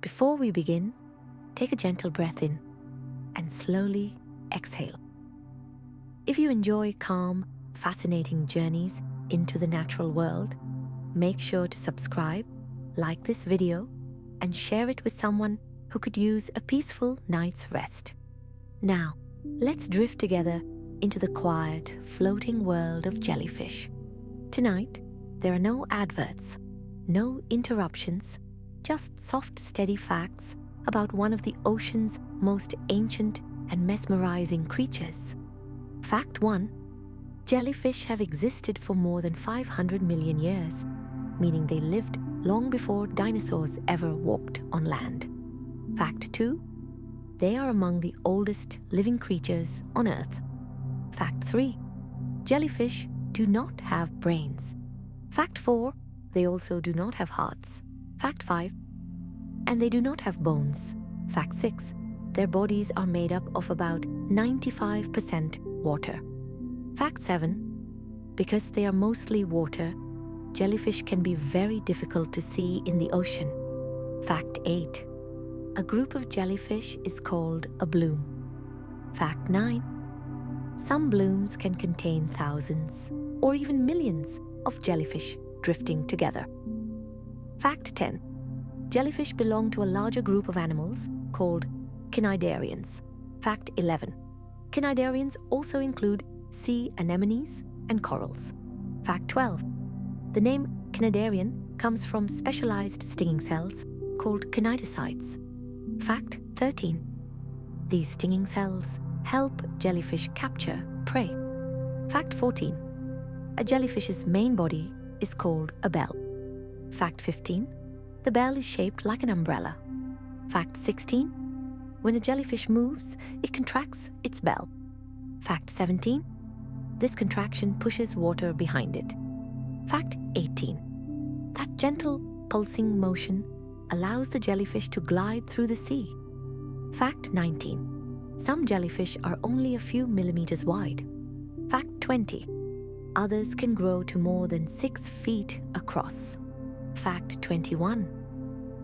Before we begin, take a gentle breath in and slowly exhale. If you enjoy calm, fascinating journeys into the natural world, make sure to subscribe, like this video, and share it with someone who could use a peaceful night's rest. Now, let's drift together into the quiet, floating world of jellyfish. Tonight, there are no adverts, no interruptions, just soft, steady facts about one of the ocean's most ancient and mesmerizing creatures. Fact 1. Jellyfish have existed for more than 500 million years, meaning they lived long before dinosaurs ever walked on land. Fact 2. They are among the oldest living creatures on Earth. Fact 3. Jellyfish do not have brains. Fact 4. They also do not have hearts. Fact 5. And they do not have bones. Fact 6. Their bodies are made up of about 95% water. Fact 7. Because they are mostly water, jellyfish can be very difficult to see in the ocean. Fact 8. A group of jellyfish is called a bloom. Fact 9. Some blooms can contain thousands or even millions of jellyfish drifting together. Fact 10. Jellyfish belong to a larger group of animals called cnidarians. Fact 11. Cnidarians also include sea anemones and corals. Fact 12. The name cnidarian comes from specialized stinging cells called cnidocytes. Fact 13. These stinging cells help jellyfish capture prey. Fact 14. A jellyfish's main body is called a bell. Fact 15. The bell is shaped like an umbrella. Fact 16. When a jellyfish moves, it contracts its bell. Fact 17. This contraction pushes water behind it. Fact 18. That gentle, pulsing motion allows the jellyfish to glide through the sea. Fact 19. Some jellyfish are only a few millimeters wide. Fact 20. Others can grow to more than 6 feet across. Fact 21.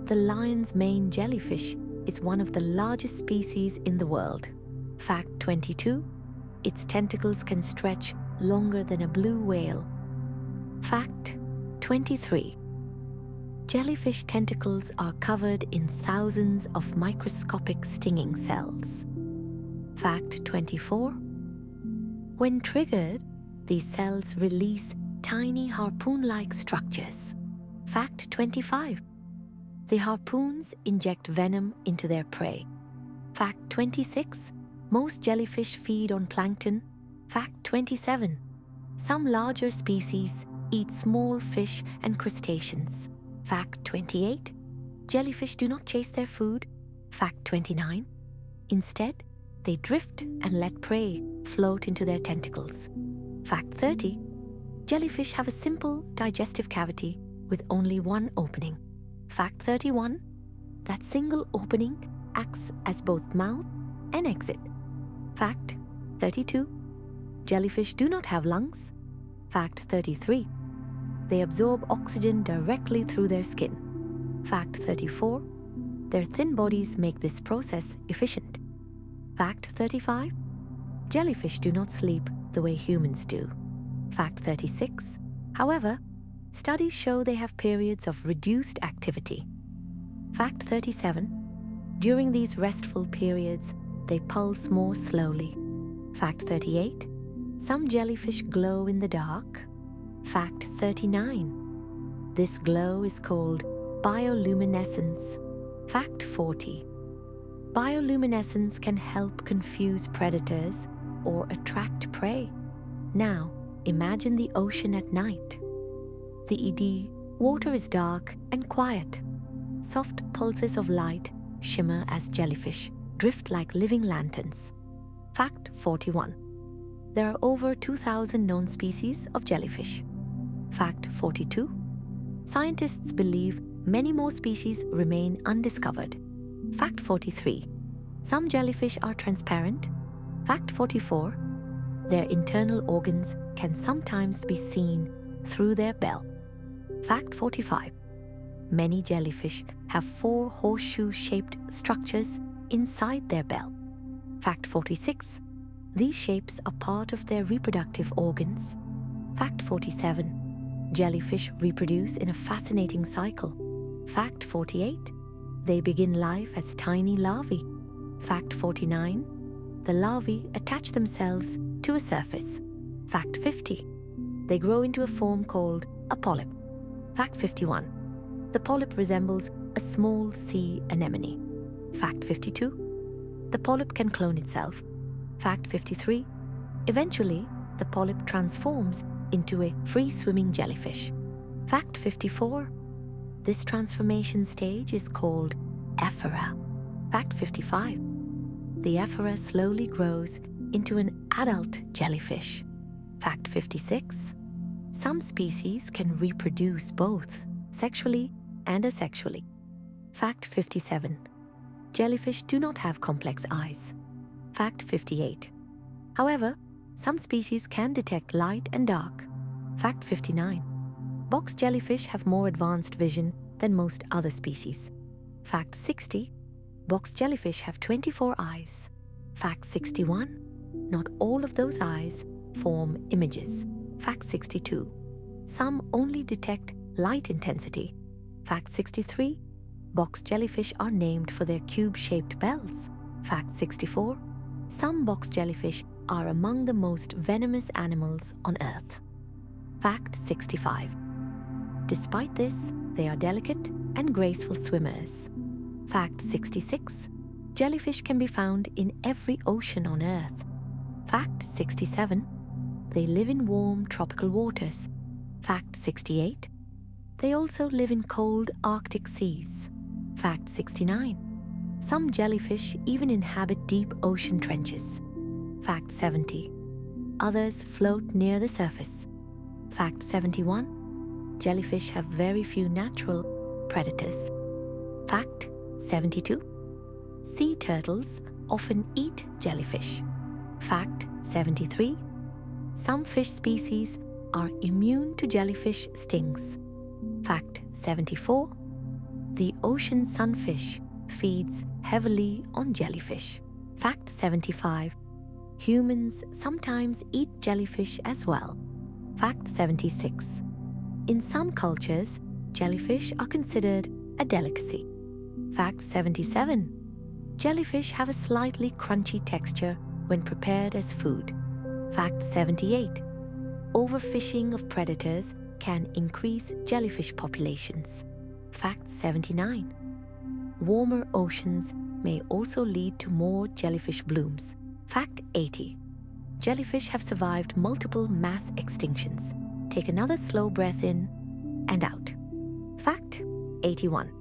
The lion's mane jellyfish is one of the largest species in the world. Fact 22. Its tentacles can stretch longer than a blue whale. Fact 23. Jellyfish tentacles are covered in thousands of microscopic stinging cells. Fact 24. When triggered, these cells release tiny harpoon-like structures. Fact 25. The harpoons inject venom into their prey. Fact 26. Most jellyfish feed on plankton. Fact 27. Some larger species eat small fish and crustaceans. Fact 28. Jellyfish do not chase their food. Fact 29. Instead, they drift and let prey float into their tentacles. Fact 30. Jellyfish have a simple digestive cavity with only one opening. Fact 31. That single opening acts as both mouth and exit. Fact 32. Jellyfish do not have lungs. Fact 33. They absorb oxygen directly through their skin. Fact 34. Their thin bodies make this process efficient. Fact 35. Jellyfish do not sleep the way humans do. Fact 36. However, studies show they have periods of reduced activity. Fact 37. During these restful periods, they pulse more slowly. Fact 38. Some jellyfish glow in the dark. Fact 39. This glow is called bioluminescence. Fact 40. Bioluminescence can help confuse predators or attract prey. Now, imagine the ocean at night. The water is dark and quiet. Soft pulses of light shimmer as jellyfish drift like living lanterns. Fact 41. There are over 2,000 known species of jellyfish. Fact 42. Scientists believe many more species remain undiscovered. Fact 43. Some jellyfish are transparent. Fact 44. Their internal organs can sometimes be seen through their bell. Fact 45. many jellyfish have 4 horseshoe-shaped structures inside their bell. Fact 46. These shapes are part of their reproductive organs. Fact 47. Jellyfish reproduce in a fascinating cycle. Fact 48. They begin life as tiny larvae. Fact 49. The larvae attach themselves to a surface. Fact 50. They grow into a form called a polyp. Fact 51. The polyp resembles a small sea anemone. Fact 52. The polyp can clone itself. Fact 53. Eventually, the polyp transforms into a free-swimming jellyfish. Fact 54. This transformation stage is called ephora. Fact 55. The ephora slowly grows into an adult jellyfish. Fact 56. Some species can reproduce both sexually and asexually. Fact 57. Jellyfish do not have complex eyes. Fact 58. However, some species can detect light and dark. Fact 59. Box jellyfish have more advanced vision than most other species. Fact 60. Box jellyfish have 24 eyes. Fact 61. Not all of those eyes form images. Fact 62. Some only detect light intensity. Fact 63. Box jellyfish are named for their cube-shaped bells. Fact 64. Some box jellyfish are among the most venomous animals on Earth. Fact 65. Despite this, they are delicate and graceful swimmers. Fact 66. Jellyfish can be found in every ocean on Earth. Fact 67. They live in warm tropical waters. Fact 68. They also live in cold Arctic seas. Fact 69. Some jellyfish even inhabit deep ocean trenches. Fact 70. Others float near the surface. Fact 71. Jellyfish have very few natural predators. Fact 72. Sea turtles often eat jellyfish. Fact 73. Some fish species are immune to jellyfish stings. Fact 74. The ocean sunfish feeds heavily on jellyfish. Fact 75. Humans sometimes eat jellyfish as well. Fact 76. In some cultures, jellyfish are considered a delicacy. Fact 77. Jellyfish have a slightly crunchy texture when prepared as food. Fact 78. Overfishing of predators can increase jellyfish populations. Fact 79. Warmer oceans may also lead to more jellyfish blooms. Fact 80. Jellyfish have survived multiple mass extinctions. Take another slow breath in and out. Fact 81.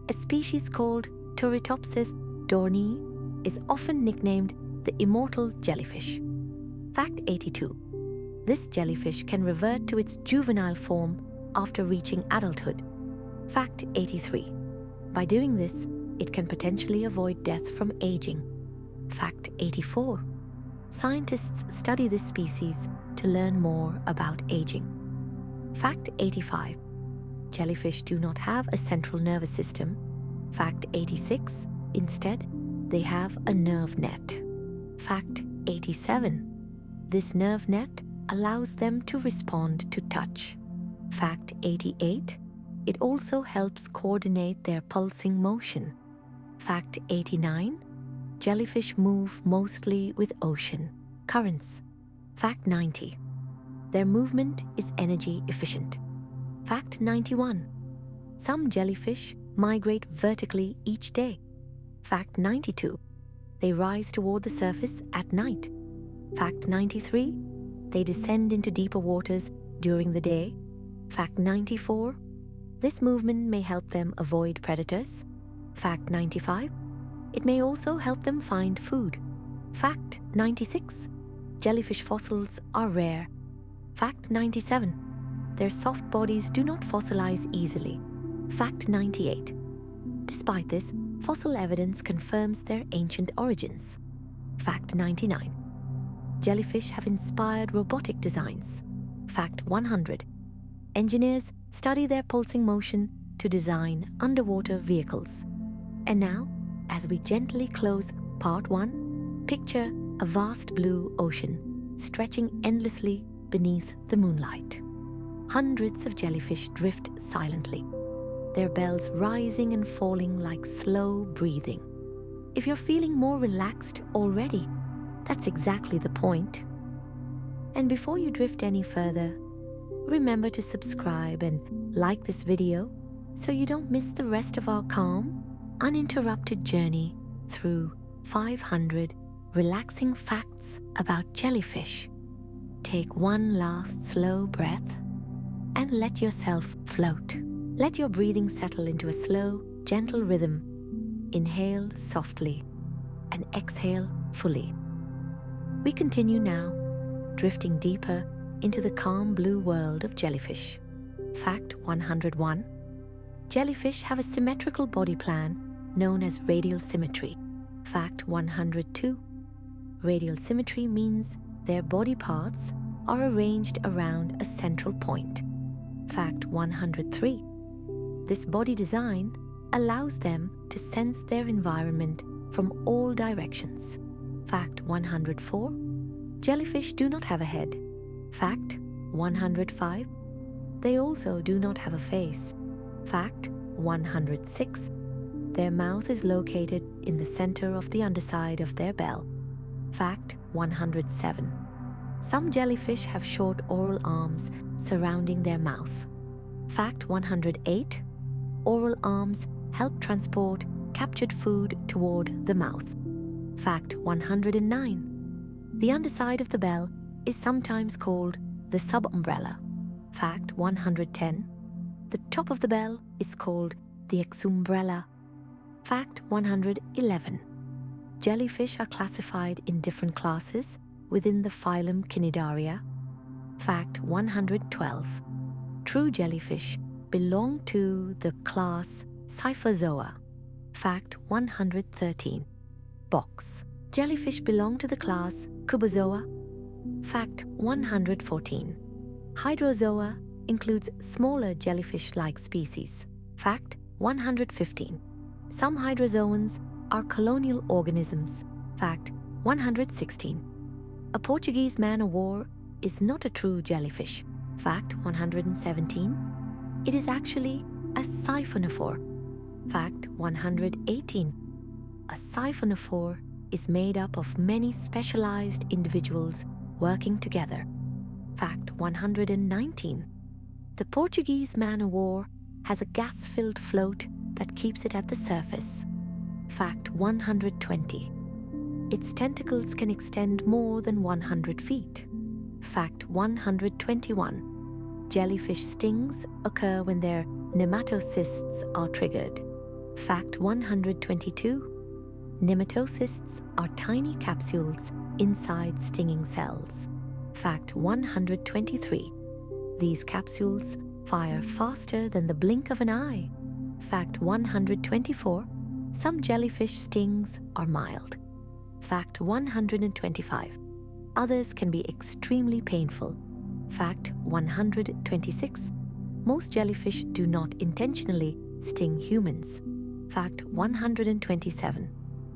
A species called Turritopsis dohrnii is often nicknamed the immortal jellyfish. Fact 82. This jellyfish can revert to its juvenile form after reaching adulthood. Fact 83. By doing this, it can potentially avoid death from aging. Fact 84. Scientists study this species to learn more about aging. Fact 85. Jellyfish do not have a central nervous system. Fact 86. Instead, they have a nerve net. Fact 87. This nerve net allows them to respond to touch. Fact 88. It also helps coordinate their pulsing motion. Fact 89. Jellyfish move mostly with ocean currents. Fact 90. Their movement is energy efficient. Fact 91. Some jellyfish migrate vertically each day. Fact 92. They rise toward the surface at night. Fact 93. They descend into deeper waters during the day. Fact 94. This movement may help them avoid predators. Fact 95. It may also help them find food. Fact 96. Jellyfish fossils are rare. Fact 97. Their soft bodies do not fossilize easily. Fact 98. Despite this, fossil evidence confirms their ancient origins. Fact 99. Jellyfish have inspired robotic designs. Fact 100. Engineers study their pulsing motion to design underwater vehicles. And now, as we gently close part 1, picture a vast blue ocean stretching endlessly beneath the moonlight. Hundreds of jellyfish drift silently, their bells rising and falling like slow breathing. If you're feeling more relaxed already, that's exactly the point. And before you drift any further, remember to subscribe and like this video so you don't miss the rest of our calm, uninterrupted journey through 500 relaxing facts about jellyfish. Take one last slow breath and let yourself float. Let your breathing settle into a slow, gentle rhythm. Inhale softly and exhale fully. We continue now, drifting deeper into the calm blue world of jellyfish. Fact 101. Jellyfish have a symmetrical body plan known as radial symmetry. Fact 102. Radial symmetry means their body parts are arranged around a central point. Fact 103. This body design allows them to sense their environment from all directions. Fact 104. Jellyfish do not have a head. Fact 105. They also do not have a face. Fact 106. Their mouth is located in the center of the underside of their bell. Fact 107. Some jellyfish have short oral arms surrounding their mouth. Fact 108. Oral arms help transport captured food toward the mouth. Fact 109. The underside of the bell is sometimes called the subumbrella. Fact 110. The top of the bell is called the exumbrella. Fact 111. Jellyfish are classified in different classes within the phylum Cnidaria. Fact 112. True jellyfish belong to the class Cyphozoa. Fact 113. Box. Jellyfish belong to the class Cubozoa. Fact 114. Hydrozoa includes smaller jellyfish-like species. Fact 115. Some hydrozoans are colonial organisms. Fact 116. A Portuguese man-o'-war is not a true jellyfish. Fact 117. It is actually a siphonophore. Fact 118. A siphonophore is made up of many specialized individuals working together. Fact 119. The Portuguese man-o'-war has a gas-filled float that keeps it at the surface. Fact 120. Its tentacles can extend more than 100 feet. Fact 121. Jellyfish stings occur when their nematocysts are triggered. Fact 122. Nematocysts are tiny capsules inside stinging cells. Fact 123. These capsules fire faster than the blink of an eye. Fact 124. Some jellyfish stings are mild. Fact 125. Others can be extremely painful. Fact 126. Most jellyfish do not intentionally sting humans. Fact 127.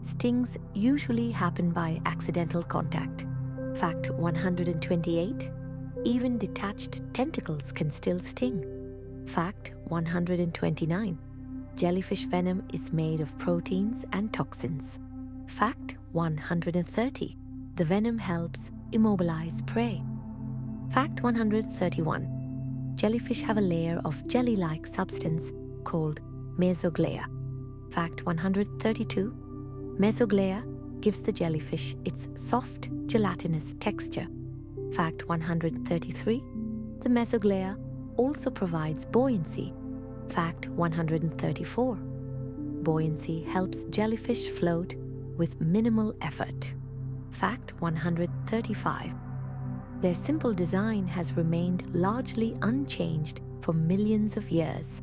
Stings usually happen by accidental contact. Fact 128. Even detached tentacles can still sting. Fact 129. Jellyfish venom is made of proteins and toxins. Fact 130. The venom helps immobilize prey. Fact 131. Jellyfish have a layer of jelly-like substance called mesoglea. Fact 132. Mesoglea gives the jellyfish its soft, gelatinous texture. Fact 133. The mesoglea also provides buoyancy. Fact 134. Buoyancy helps jellyfish float with minimal effort. Fact 135. Their simple design has remained largely unchanged for millions of years.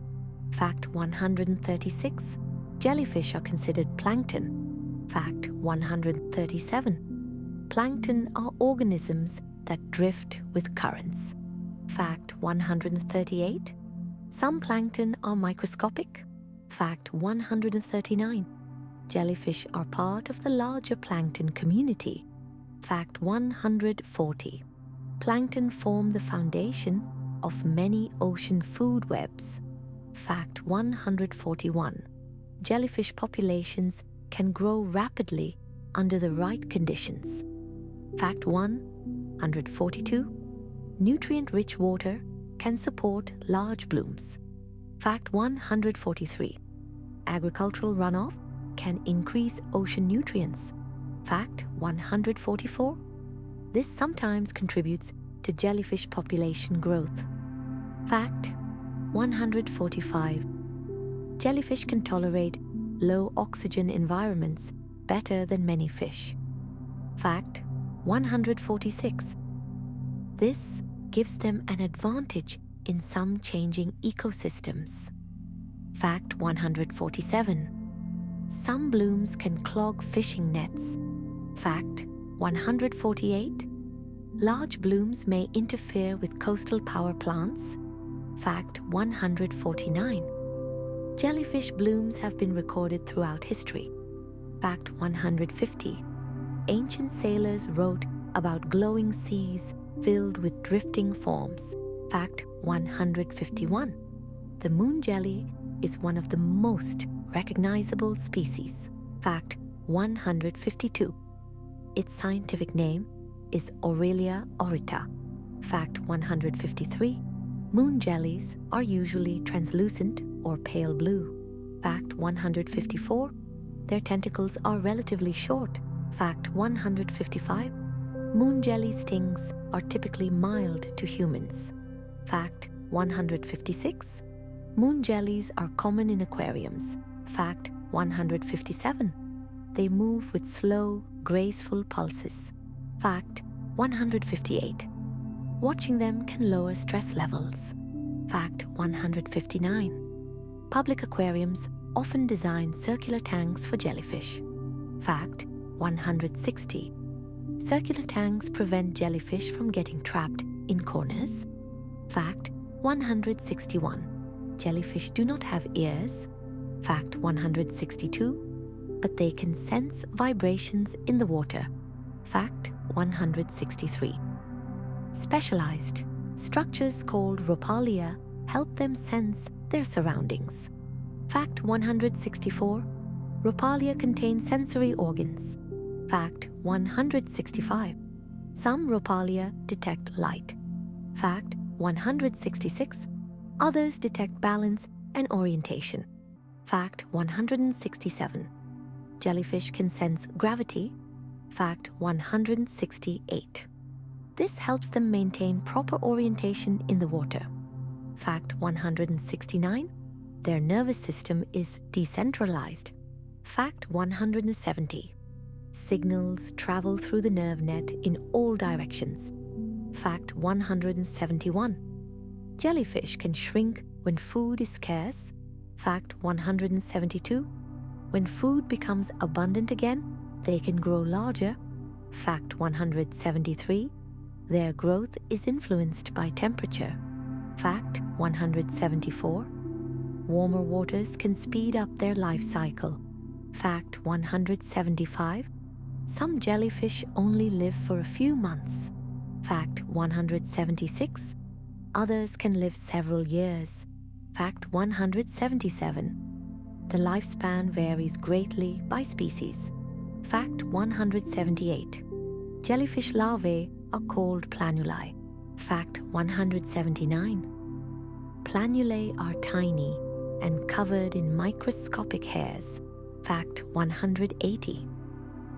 Fact 136. Jellyfish are considered plankton. Fact 137. Plankton are organisms that drift with currents. Fact 138. Some plankton are microscopic. Fact 139. Jellyfish are part of the larger plankton community. Fact 140. Plankton form the foundation of many ocean food webs. Fact 141. Jellyfish populations can grow rapidly under the right conditions. Fact 142. Nutrient-rich water can support large blooms. Fact 143. Agricultural runoff can increase ocean nutrients. Fact 144. This sometimes contributes to jellyfish population growth. Fact 145. Jellyfish can tolerate low oxygen environments better than many fish. Fact 146. This gives them an advantage in some changing ecosystems. Fact 147. Some blooms can clog fishing nets. Fact 148. Large blooms may interfere with coastal power plants. Fact 149. Jellyfish blooms have been recorded throughout history. Fact 150. Ancient sailors wrote about glowing seas filled with drifting forms. Fact 151. The moon jelly is one of the most recognizable species. Fact 152. Its scientific name is Aurelia aurita. Fact 153. Moon jellies are usually translucent or pale blue. Fact 154. Their tentacles are relatively short. Fact 155. Moon jelly stings are typically mild to humans. Fact 156. Moon jellies are common in aquariums. Fact 157. They move with slow, graceful pulses. Fact 158. Watching them can lower stress levels. Fact 159. Public aquariums often design circular tanks for jellyfish. Fact 160. Circular tanks prevent jellyfish from getting trapped in corners. Fact 161. Jellyfish do not have ears. Fact 162. But they can sense vibrations in the water. Fact 163. Specialized structures called rhopalia help them sense their surroundings. Fact 164. Rhopalia contain sensory organs. Fact 165. Some rhopalia detect light. Fact 166. Others detect balance and orientation. Fact 167. Jellyfish can sense gravity. Fact 168. This helps them maintain proper orientation in the water. Fact 169. Their nervous system is decentralized. Fact 170. Signals travel through the nerve net in all directions. Fact 171. Jellyfish can shrink when food is scarce. Fact 172. When food becomes abundant again, they can grow larger. Fact 173. Their growth is influenced by temperature. Fact 174. Warmer waters can speed up their life cycle. Fact 175. Some jellyfish only live for a few months. Fact 176. Others can live several years. Fact 177. The lifespan varies greatly by species. Fact 178. Jellyfish larvae are called planulae. Fact 179. Planulae are tiny and covered in microscopic hairs. Fact 180.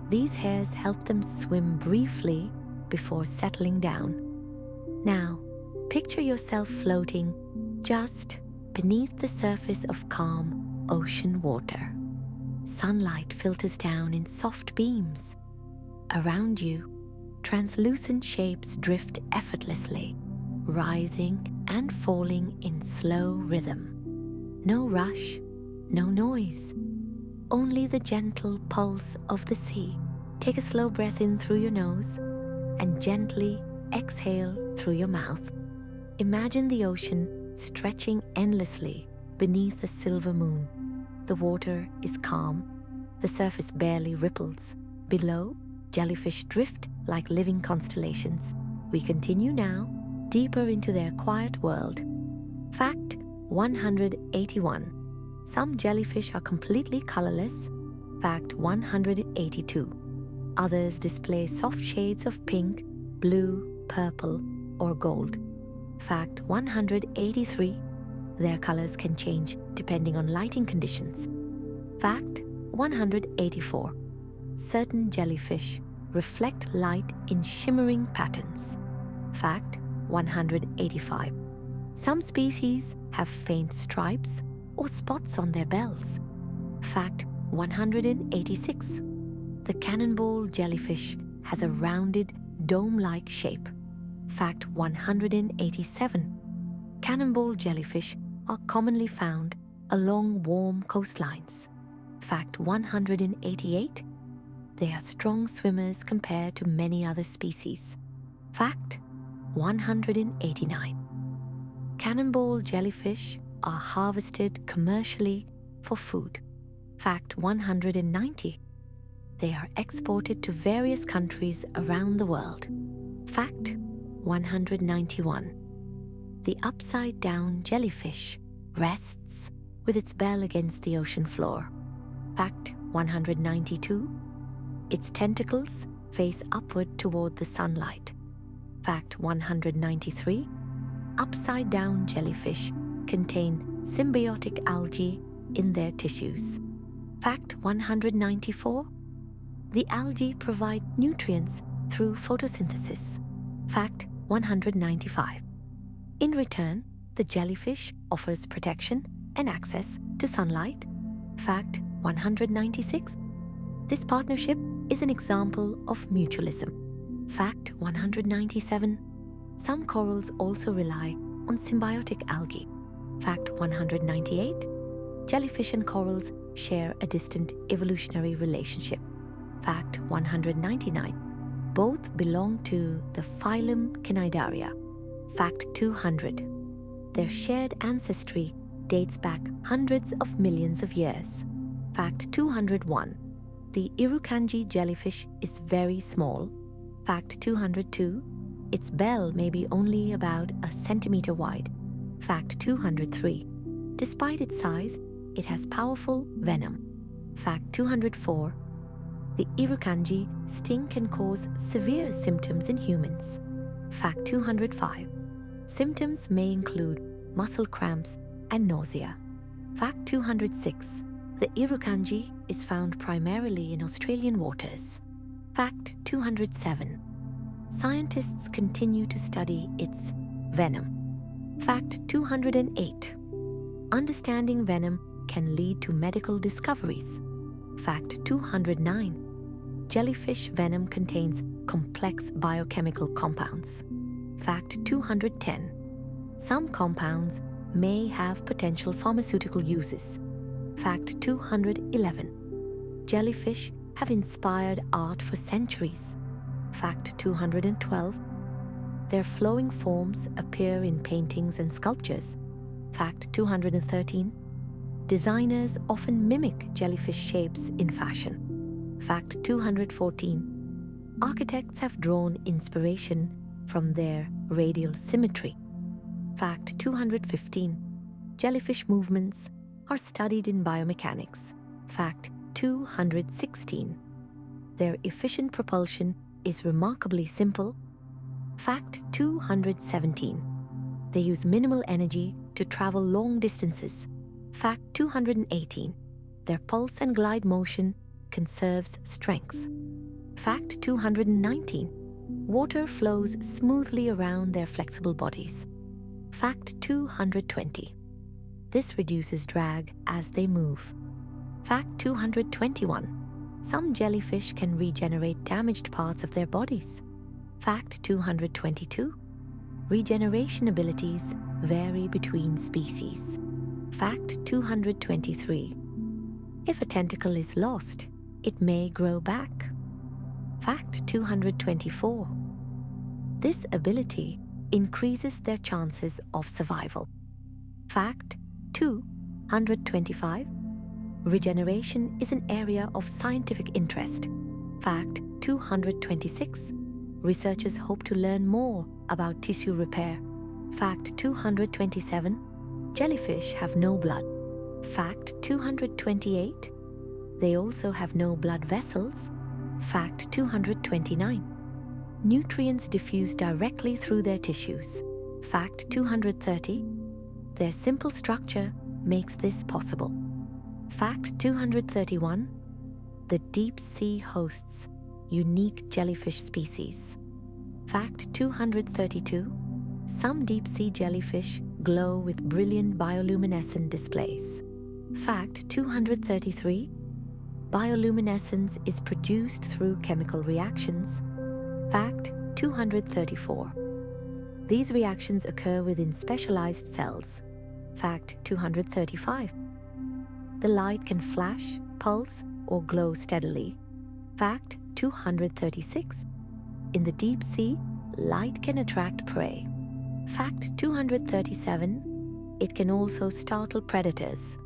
These hairs help them swim briefly before settling down. Now, picture yourself floating just beneath the surface of calm ocean water. Sunlight filters down in soft beams. Around you, translucent shapes drift effortlessly, rising and falling in slow rhythm. No rush, no noise, only the gentle pulse of the sea. Take a slow breath in through your nose and gently exhale through your mouth. Imagine the ocean stretching endlessly beneath a silver moon. The water is calm, the surface barely ripples. Below, jellyfish drift like living constellations. We continue now, deeper into their quiet world. Fact 181. Some jellyfish are completely colorless. Fact 182. Others display soft shades of pink, blue, purple, or gold. Fact 183. Their colors can change depending on lighting conditions. Fact 184. Certain jellyfish reflect light in shimmering patterns. Fact 185. Some species have faint stripes or spots on their bells. Fact 186. The cannonball jellyfish has a rounded, dome-like shape. Fact 187. Cannonball jellyfish are commonly found along warm coastlines. Fact 188. They are strong swimmers compared to many other species. Fact 189. Cannonball jellyfish are harvested commercially for food. Fact 190. They are exported to various countries around the world. Fact 191. The upside-down jellyfish rests with its bell against the ocean floor. Fact 192. Its tentacles face upward toward the sunlight. Fact 193. Upside-down jellyfish contain symbiotic algae in their tissues. Fact 194. The algae provide nutrients through photosynthesis. Fact 195. In return, the jellyfish offers protection and access to sunlight. Fact 196. This partnership is an example of mutualism. Fact 197. Some corals also rely on symbiotic algae. Fact 198. Jellyfish and corals share a distant evolutionary relationship. Fact 199. Both belong to the phylum Cnidaria. Fact 200. Their shared ancestry dates back hundreds of millions of years. Fact 201. The Irukandji jellyfish is very small. Fact 202. Its bell may be only about a centimeter wide. Fact 203. Despite its size, it has powerful venom. Fact 204. The Irukandji sting can cause severe symptoms in humans. Fact 205. Symptoms may include muscle cramps and nausea. Fact 206. The Irukandji is found primarily in Australian waters. Fact 207. Scientists continue to study its venom. Fact 208. Understanding venom can lead to medical discoveries. Fact 209. Jellyfish venom contains complex biochemical compounds. Fact 210. Some compounds may have potential pharmaceutical uses. Fact 211. Jellyfish have inspired art for centuries. Fact 212. Their flowing forms appear in paintings and sculptures. Fact 213. Designers often mimic jellyfish shapes in fashion. Fact 214. Architects have drawn inspiration from their radial symmetry. Fact 215. Jellyfish movements are studied in biomechanics. Fact 216. Their efficient propulsion is remarkably simple. Fact 217. They use minimal energy to travel long distances. Fact 218. Their pulse and glide motion conserves strength. Fact 219. Water flows smoothly around their flexible bodies. Fact 220. This reduces drag as they move. Fact 221. Some jellyfish can regenerate damaged parts of their bodies. Fact 222. Regeneration abilities vary between species. Fact 223. If a tentacle is lost, it may grow back. Fact 224. This ability increases their chances of survival. Fact 225. Regeneration is an area of scientific interest. Fact 226. Researchers hope to learn more about tissue repair. Fact 227. Jellyfish have no blood. Fact 228. They also have no blood vessels. Fact 229. Nutrients diffuse directly through their tissues. Fact 230. Their simple structure makes this possible. Fact 231. The deep sea hosts unique jellyfish species. Fact 232. Some deep sea jellyfish glow with brilliant bioluminescent displays. Fact 233. Bioluminescence is produced through chemical reactions. Fact 234. These reactions occur within specialized cells. Fact 235. The light can flash, pulse, or glow steadily. Fact 236. In the deep sea, light can attract prey. Fact 237. It can also startle predators.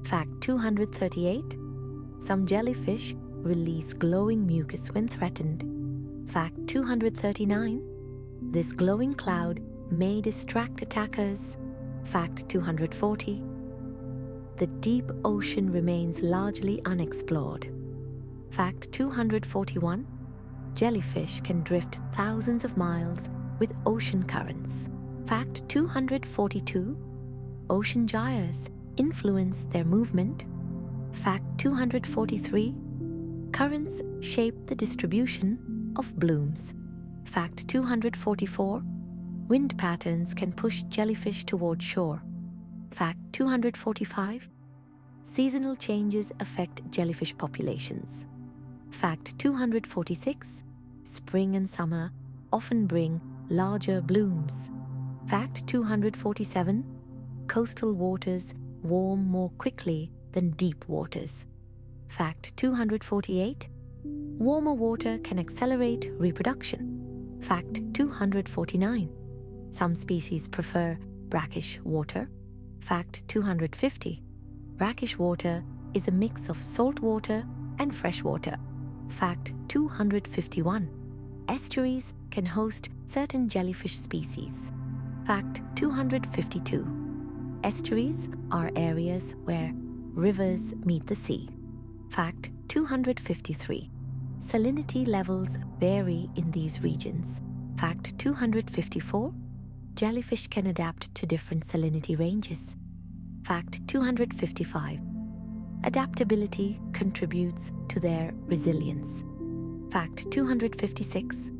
Fact 238. Some jellyfish release glowing mucus when threatened. Fact 239. This glowing cloud may distract attackers. Fact 240. The deep ocean remains largely unexplored. Fact 241. Jellyfish can drift thousands of miles with ocean currents. Fact 242. Ocean gyres influence their movement. Fact 243. Currents shape the distribution of blooms. Fact 244. Wind patterns can push jellyfish toward shore. Fact 245. Seasonal changes affect jellyfish populations. Fact 246. Spring and summer often bring larger blooms. Fact 247. Coastal waters warm more quickly than deep waters. Fact 248. Warmer water can accelerate reproduction. Fact 249. Some species prefer brackish water. Fact 250. Brackish water is a mix of salt water and fresh water. Fact 251. Estuaries can host certain jellyfish species. Fact 252. Estuaries are areas where rivers meet the sea. Fact 253. Salinity levels vary in these regions. Fact 254. Jellyfish can adapt to different salinity ranges. Fact 255. Adaptability contributes to their resilience. Fact 256.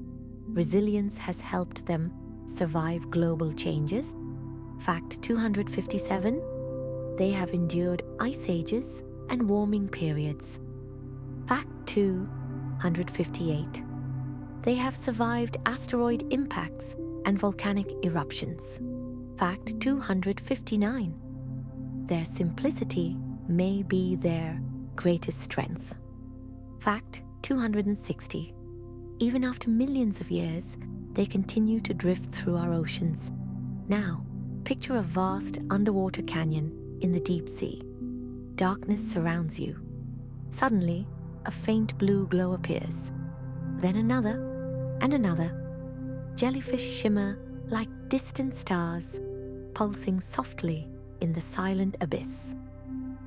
Resilience has helped them survive global changes. Fact 257. They have endured ice ages and warming periods. Fact 258. They have survived asteroid impacts and volcanic eruptions. Fact 259. Their simplicity may be their greatest strength. Fact 260. Even after millions of years, they continue to drift through our oceans. Now, picture a vast underwater canyon in the deep sea. Darkness surrounds you. Suddenly, a faint blue glow appears. Then another and another. Jellyfish shimmer like distant stars, pulsing softly in the silent abyss.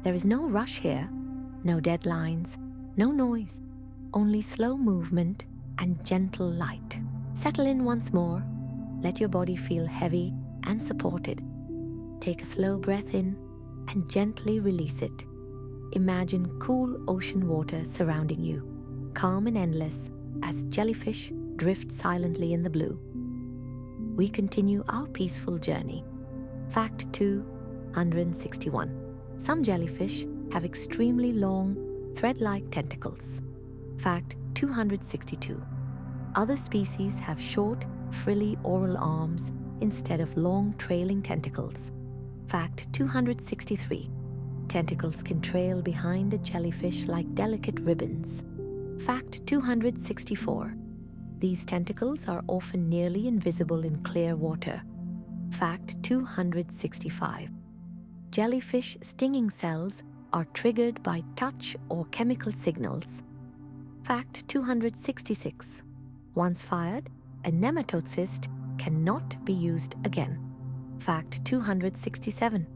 There is no rush here, no deadlines, no noise, only slow movement and gentle light. Settle in once more. Let your body feel heavy and supported. Take a slow breath in and gently release it. Imagine cool ocean water surrounding you, calm and endless as jellyfish drift silently in the blue. We continue our peaceful journey. Fact 261. Some jellyfish have extremely long, thread-like tentacles. Fact 262. Other species have short, frilly oral arms instead of long, trailing tentacles. Fact 263. Tentacles can trail behind a jellyfish like delicate ribbons. Fact 264. These tentacles are often nearly invisible in clear water. Fact 265. jellyfish stinging cells are triggered by touch or chemical signals. Fact 266. Once fired, a nematode cyst cannot be used again. Fact 267.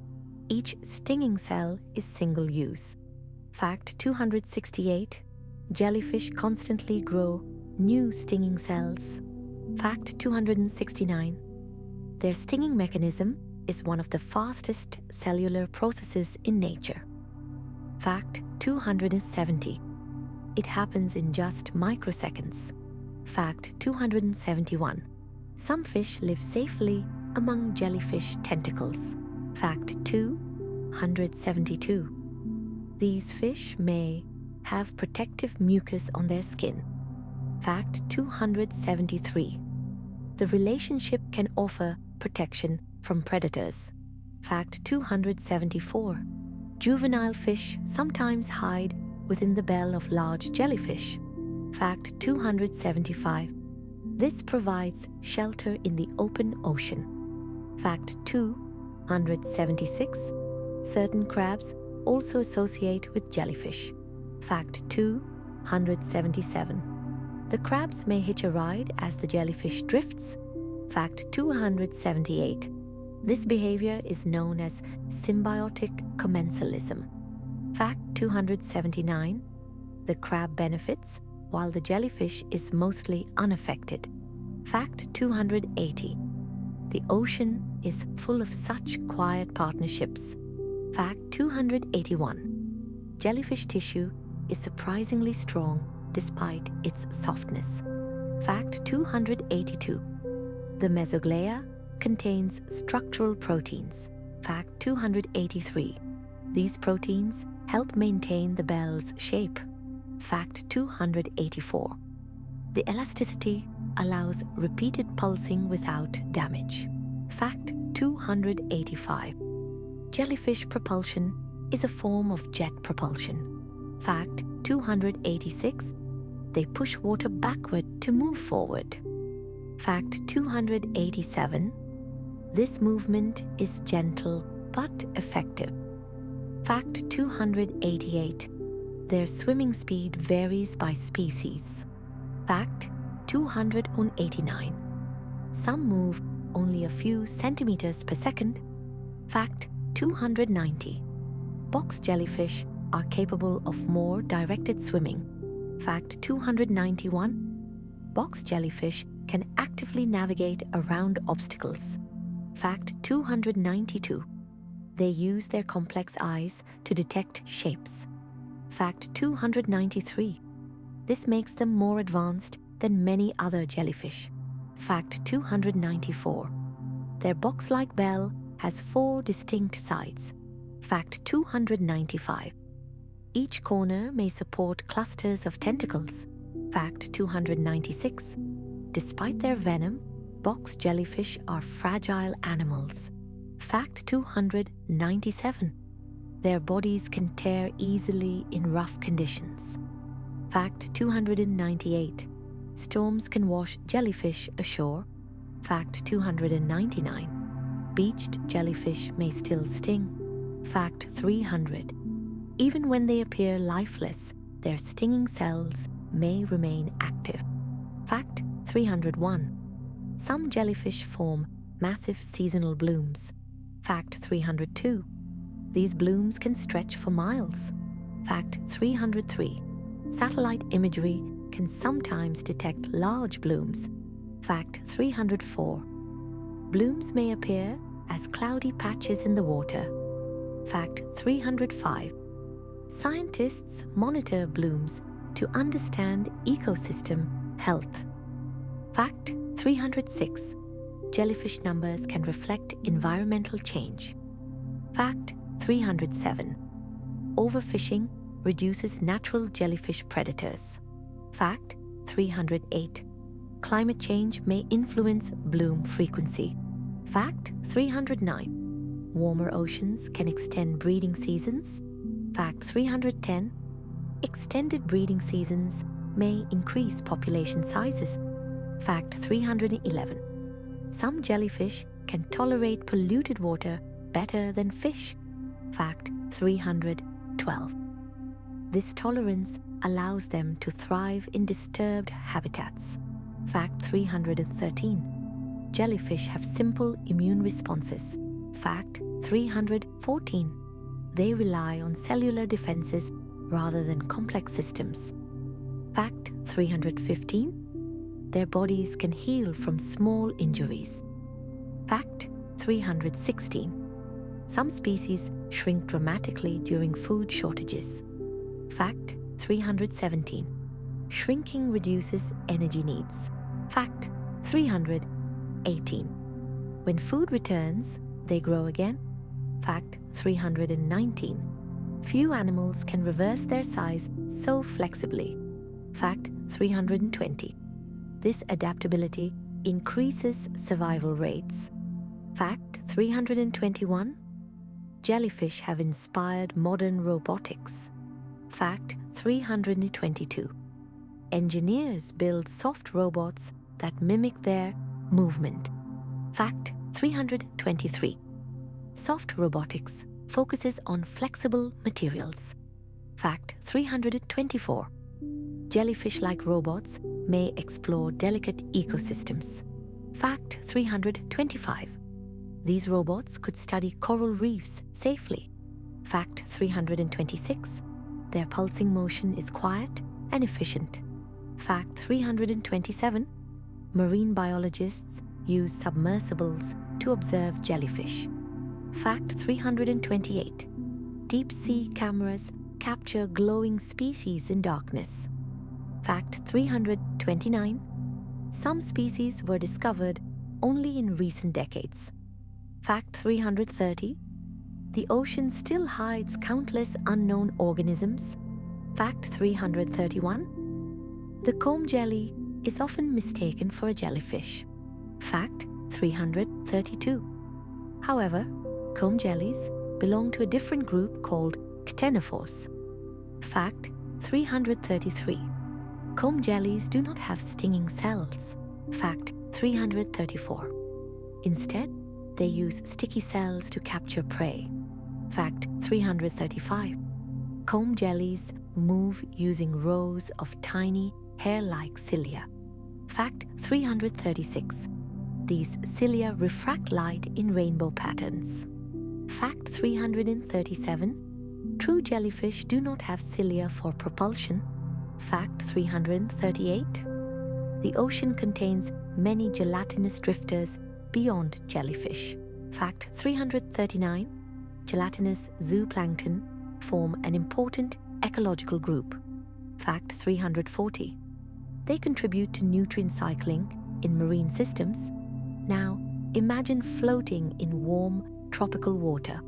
Each stinging cell is single-use. Fact 268. Jellyfish constantly grow new stinging cells. Fact 269. Their stinging mechanism is one of the fastest cellular processes in nature. Fact 270. It happens in just microseconds. Fact 271. Some fish live safely among jellyfish tentacles. Fact 272. These fish may have protective mucus on their skin. Fact 273. The relationship can offer protection from predators. Fact 274. Juvenile fish sometimes hide within the bell of large jellyfish. Fact 275. This provides shelter in the open ocean. Fact 276. Certain crabs also associate with jellyfish. Fact 277. The crabs may hitch a ride as the jellyfish drifts. Fact 278. This behavior is known as symbiotic commensalism. Fact 279. The crab benefits while the jellyfish is mostly unaffected. Fact 280. The ocean is full of such quiet partnerships. Fact 281. Jellyfish tissue is surprisingly strong despite its softness. Fact 282. The mesoglea contains structural proteins. Fact 283. These proteins help maintain the bell's shape. Fact 284. The elasticity allows repeated pulsing without damage. Fact 285. Jellyfish propulsion is a form of jet propulsion. Fact 286. They push water backward to move forward. Fact 287. This movement is gentle but effective. Fact 288. Their swimming speed varies by species. Fact 289. Some move only a few centimeters per second. Fact 290. Box jellyfish are capable of more directed swimming. Fact 291. Box jellyfish can actively navigate around obstacles. Fact 292. They use their complex eyes to detect shapes. Fact 293. This makes them more advanced than many other jellyfish. Fact 294. Their box-like bell has 4 distinct sides. Fact 295. Each corner may support clusters of tentacles. Fact 296. Despite their venom, box jellyfish are fragile animals. Fact 297. Their bodies can tear easily in rough conditions. Fact 298. Storms can wash jellyfish ashore. Fact 299. Beached jellyfish may still sting. Fact 300. Even when they appear lifeless, their stinging cells may remain active. Fact 301. Some jellyfish form massive seasonal blooms. Fact 302. These blooms can stretch for miles. Fact 303. Satellite imagery can sometimes detect large blooms. Fact 304. Blooms may appear as cloudy patches in the water. Fact 305. Scientists monitor blooms to understand ecosystem health. Fact 306. Jellyfish numbers can reflect environmental change. Fact 307. Overfishing reduces natural jellyfish predators. Fact 308. Climate change may influence bloom frequency. Fact 309. Warmer oceans can extend breeding seasons. Fact 310. Extended breeding seasons may increase population sizes. Fact 311. Some jellyfish can tolerate polluted water better than fish. Fact 312. This tolerance allows them to thrive in disturbed habitats. Fact 313. Jellyfish have simple immune responses. Fact 314. They rely on cellular defenses rather than complex systems. Fact 315. Their bodies can heal from small injuries. Fact 316. Some species shrink dramatically during food shortages. Fact 317. Shrinking reduces energy needs. Fact 318. When food returns, they grow again. Fact 319. Few animals can reverse their size so flexibly. Fact 320. This adaptability increases survival rates. Fact 321. Jellyfish have inspired modern robotics. Fact 322. Engineers build soft robots that mimic their movement. Fact 323. Soft robotics focuses on flexible materials. Fact 324. Jellyfish-like robots may explore delicate ecosystems. Fact 325. These robots could study coral reefs safely. Fact 326. Their pulsing motion is quiet and efficient. Fact 327. Marine biologists use submersibles to observe jellyfish. Fact 328. Deep-sea cameras capture glowing species in darkness. Fact 329. Some species were discovered only in recent decades. Fact 330. The ocean still hides countless unknown organisms. Fact 331. The comb jelly is often mistaken for a jellyfish. Fact 332. However, comb jellies belong to a different group called ctenophores. Fact 333. Comb jellies do not have stinging cells. Fact 334. Instead, they use sticky cells to capture prey. Fact 335. Comb jellies move using rows of tiny, hair-like cilia. Fact 336. These cilia refract light in rainbow patterns. Fact 337. True jellyfish do not have cilia for propulsion. Fact 338. The ocean contains many gelatinous drifters beyond jellyfish. Fact 339. Gelatinous zooplankton form an important ecological group. Fact 340. They contribute to nutrient cycling in marine systems. Now, imagine floating in warm, tropical water.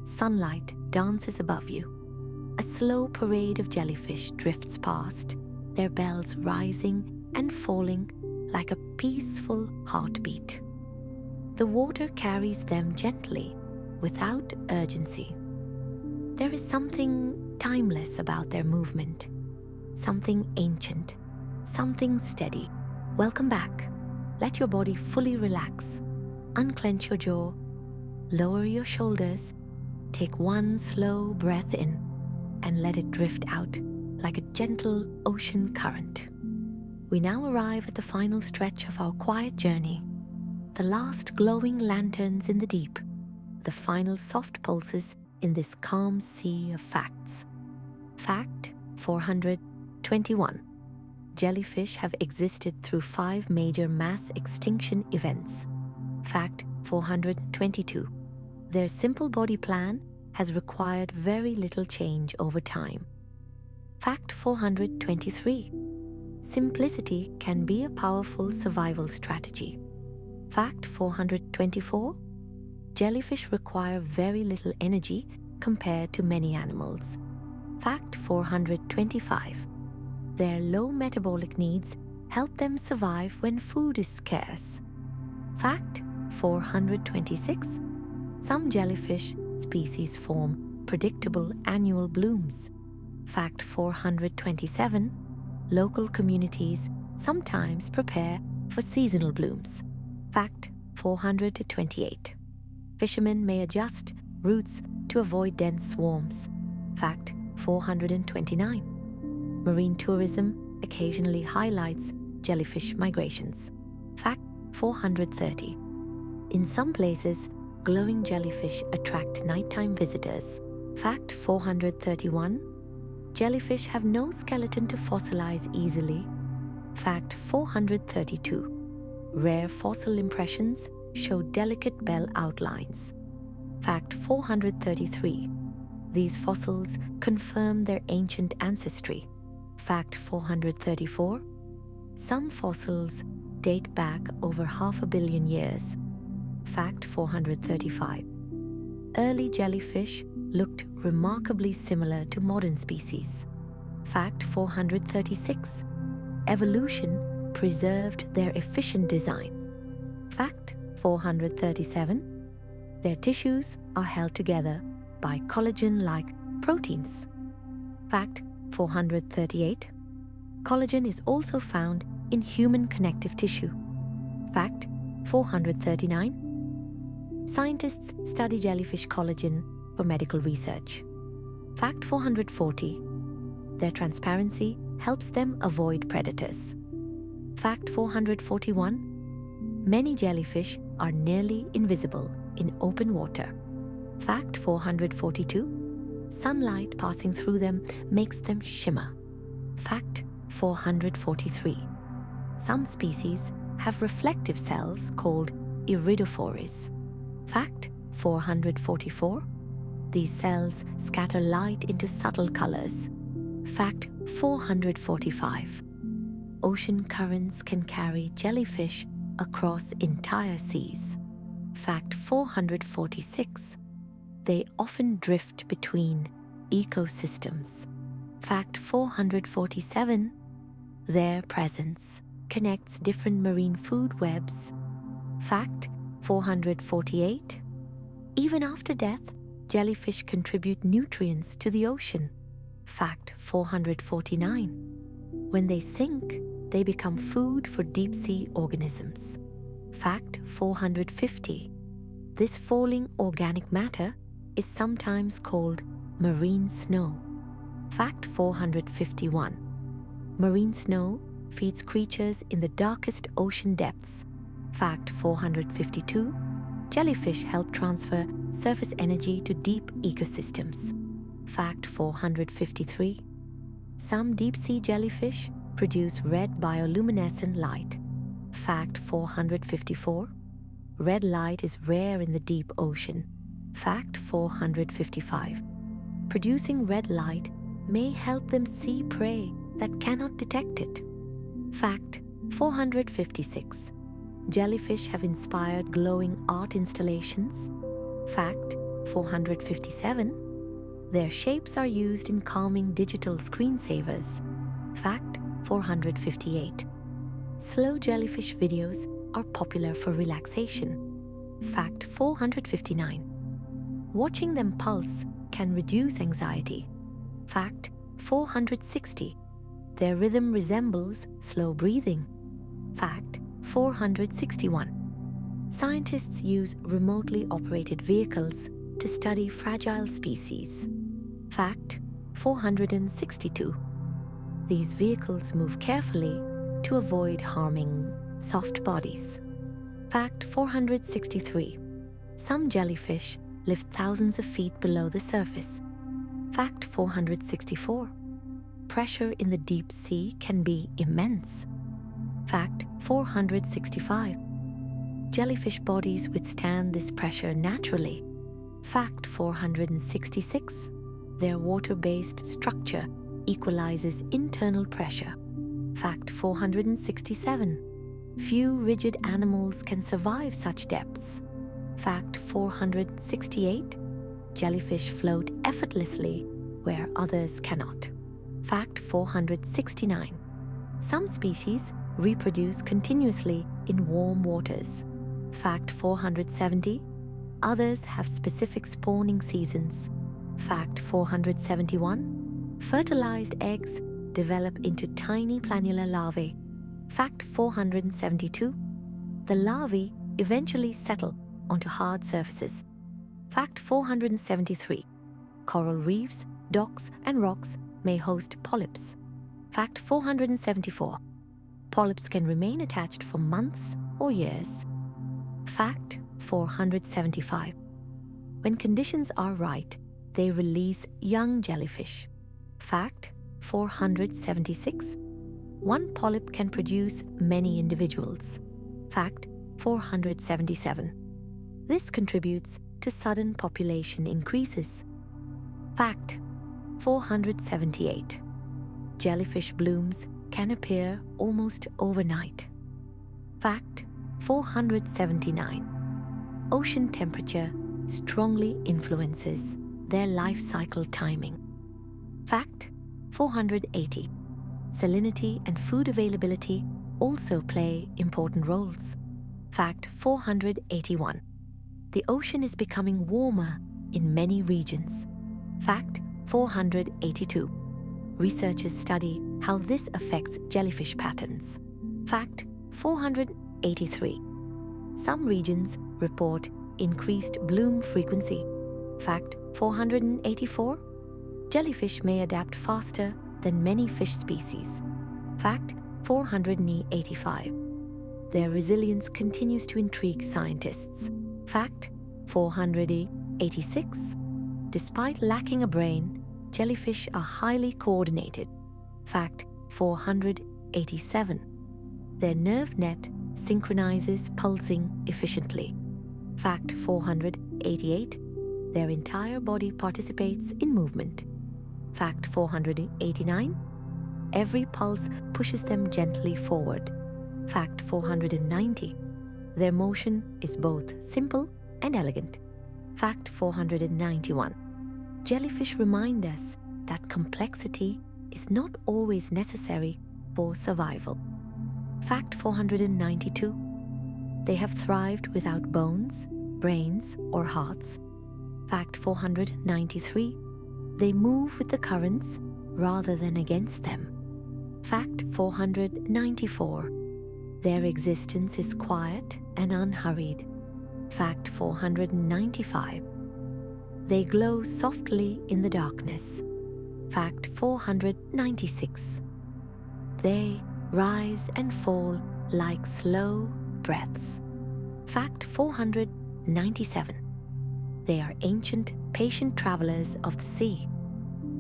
Sunlight dances above you. A slow parade of jellyfish drifts past, their bells rising and falling like a peaceful heartbeat. The water carries them gently, without urgency. There is something timeless about their movement, something ancient, something steady. Welcome back. Let your body fully relax. Unclench your jaw, lower your shoulders, take one slow breath in, and let it drift out like a gentle ocean current. We now arrive at the final stretch of our quiet journey. The last glowing lanterns in the deep, the final soft pulses in this calm sea of facts. Fact 421. Jellyfish have existed through 5 major mass extinction events. Fact 422. Their simple body plan has required very little change over time. Fact 423. Simplicity can be a powerful survival strategy. Fact 424. Jellyfish require very little energy compared to many animals. Fact 425. Their low metabolic needs help them survive when food is scarce. Fact 426. Some jellyfish species form predictable annual blooms. Fact 427. Local communities sometimes prepare for seasonal blooms. Fact 428. Fishermen may adjust routes to to avoid dense swarms. Fact 429. Marine tourism occasionally highlights jellyfish migrations. Fact 430. In some places, glowing jellyfish attract nighttime visitors. Fact 431. Jellyfish have no skeleton to fossilize easily. Fact 432. Rare fossil impressions show delicate bell outlines. Fact 433. These fossils confirm their ancient ancestry. Fact 434. Some fossils date back over 500 million years. Fact 435. Early jellyfish looked remarkably similar to modern species. Fact 436. Evolution preserved their efficient design. Fact 437. Their tissues are held together by collagen-like proteins. Fact 438. Collagen is also found in human connective tissue. Fact 439. Scientists study jellyfish collagen for medical research. Fact 440. Their transparency helps them avoid predators. Fact 441. Many jellyfish are nearly invisible in open water. Fact 442. Sunlight passing through them makes them shimmer. Fact 443. Some species have reflective cells called iridophores. Fact 444. These cells scatter light into subtle colors. Fact 445. Ocean currents can carry jellyfish across entire seas. Fact 446. They often drift between ecosystems. Fact 447. Their presence connects different marine food webs. Fact 448. Even after death, jellyfish contribute nutrients to the ocean. Fact 449. When they sink, they become food for deep-sea organisms. Fact 450. This falling organic matter is sometimes called marine snow. Fact 451. Marine snow feeds creatures in the darkest ocean depths. Fact 452. Jellyfish help transfer surface energy to deep ecosystems. Fact 453. Some deep-sea jellyfish produce red bioluminescent light. Fact 454. Red light is rare in the deep ocean. Fact 455. Producing red light may help them see prey that cannot detect it. Fact 456. Jellyfish have inspired glowing art installations. Fact 457. Their shapes are used in calming digital screensavers. Fact 458. Slow jellyfish videos are popular for relaxation. Fact 459. Watching them pulse can reduce anxiety. Fact 460. Their rhythm resembles slow breathing. Fact 461. Scientists use remotely operated vehicles to study fragile species. Fact 462. These vehicles move carefully to avoid harming soft bodies. Fact 463. Some jellyfish live thousands of feet below the surface. Fact 464. Pressure in the deep sea can be immense. Fact 465. Jellyfish bodies withstand this pressure naturally. Fact 466. Their water-based structure equalizes internal pressure. Fact 467. Few rigid animals can survive such depths. Fact 468. Jellyfish float effortlessly where others cannot. Fact 469. Some species reproduce continuously in warm waters. Fact 470. Others have specific spawning seasons. Fact 471. Fertilized eggs develop into tiny planular larvae. Fact 472. The larvae eventually settle onto hard surfaces. Fact 473. Coral reefs, docks, and rocks may host polyps. Fact 474. Polyps can remain attached for months or years. Fact 475. When conditions are right, they release young jellyfish. Fact 476. One polyp can produce many individuals. Fact 477. This contributes to sudden population increases. Fact 478. Jellyfish blooms can appear almost overnight. Fact 479. Ocean temperature strongly influences their life cycle timing. Fact 480. Salinity and food availability also play important roles. Fact 481. The ocean is becoming warmer in many regions. Fact 482. Researchers study how this affects jellyfish patterns. Fact 483. Some regions report increased bloom frequency. Fact 484. Jellyfish may adapt faster than many fish species. Fact 485. Their resilience continues to intrigue scientists. Fact 486. Despite lacking a brain, jellyfish are highly coordinated. Fact 487. Their nerve net synchronizes pulsing efficiently. Fact 488. Their entire body participates in movement. Fact 489. Every pulse pushes them gently forward. Fact 490. Their motion is both simple and elegant. Fact 491. Jellyfish remind us that complexity is not always necessary for survival. Fact 492. They have thrived without bones, brains, or hearts. Fact 493. They move with the currents rather than against them. Fact 494. Their existence is quiet and unhurried. Fact 495. They glow softly in the darkness. Fact 496. They rise and fall like slow breaths. Fact 497. They are ancient, patient travelers of the sea.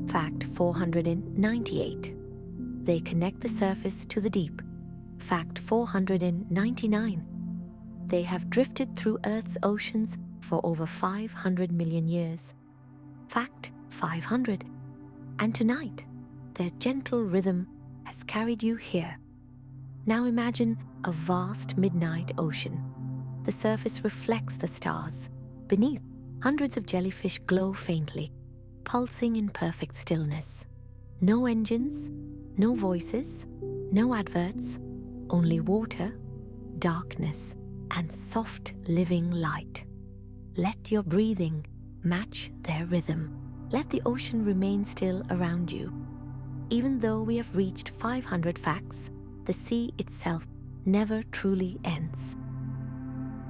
Fact 498. They connect the surface to the deep. Fact 499. They have drifted through Earth's oceans for over 500 million years. Fact 500. And tonight, their gentle rhythm has carried you here. Now imagine a vast midnight ocean. The surface reflects the stars. Beneath, hundreds of jellyfish glow faintly, pulsing in perfect stillness. No engines, no voices, no adverts, only water, darkness, and soft living light. Let your breathing match their rhythm. Let the ocean remain still around you. Even though we have reached 500 facts, the sea itself never truly ends.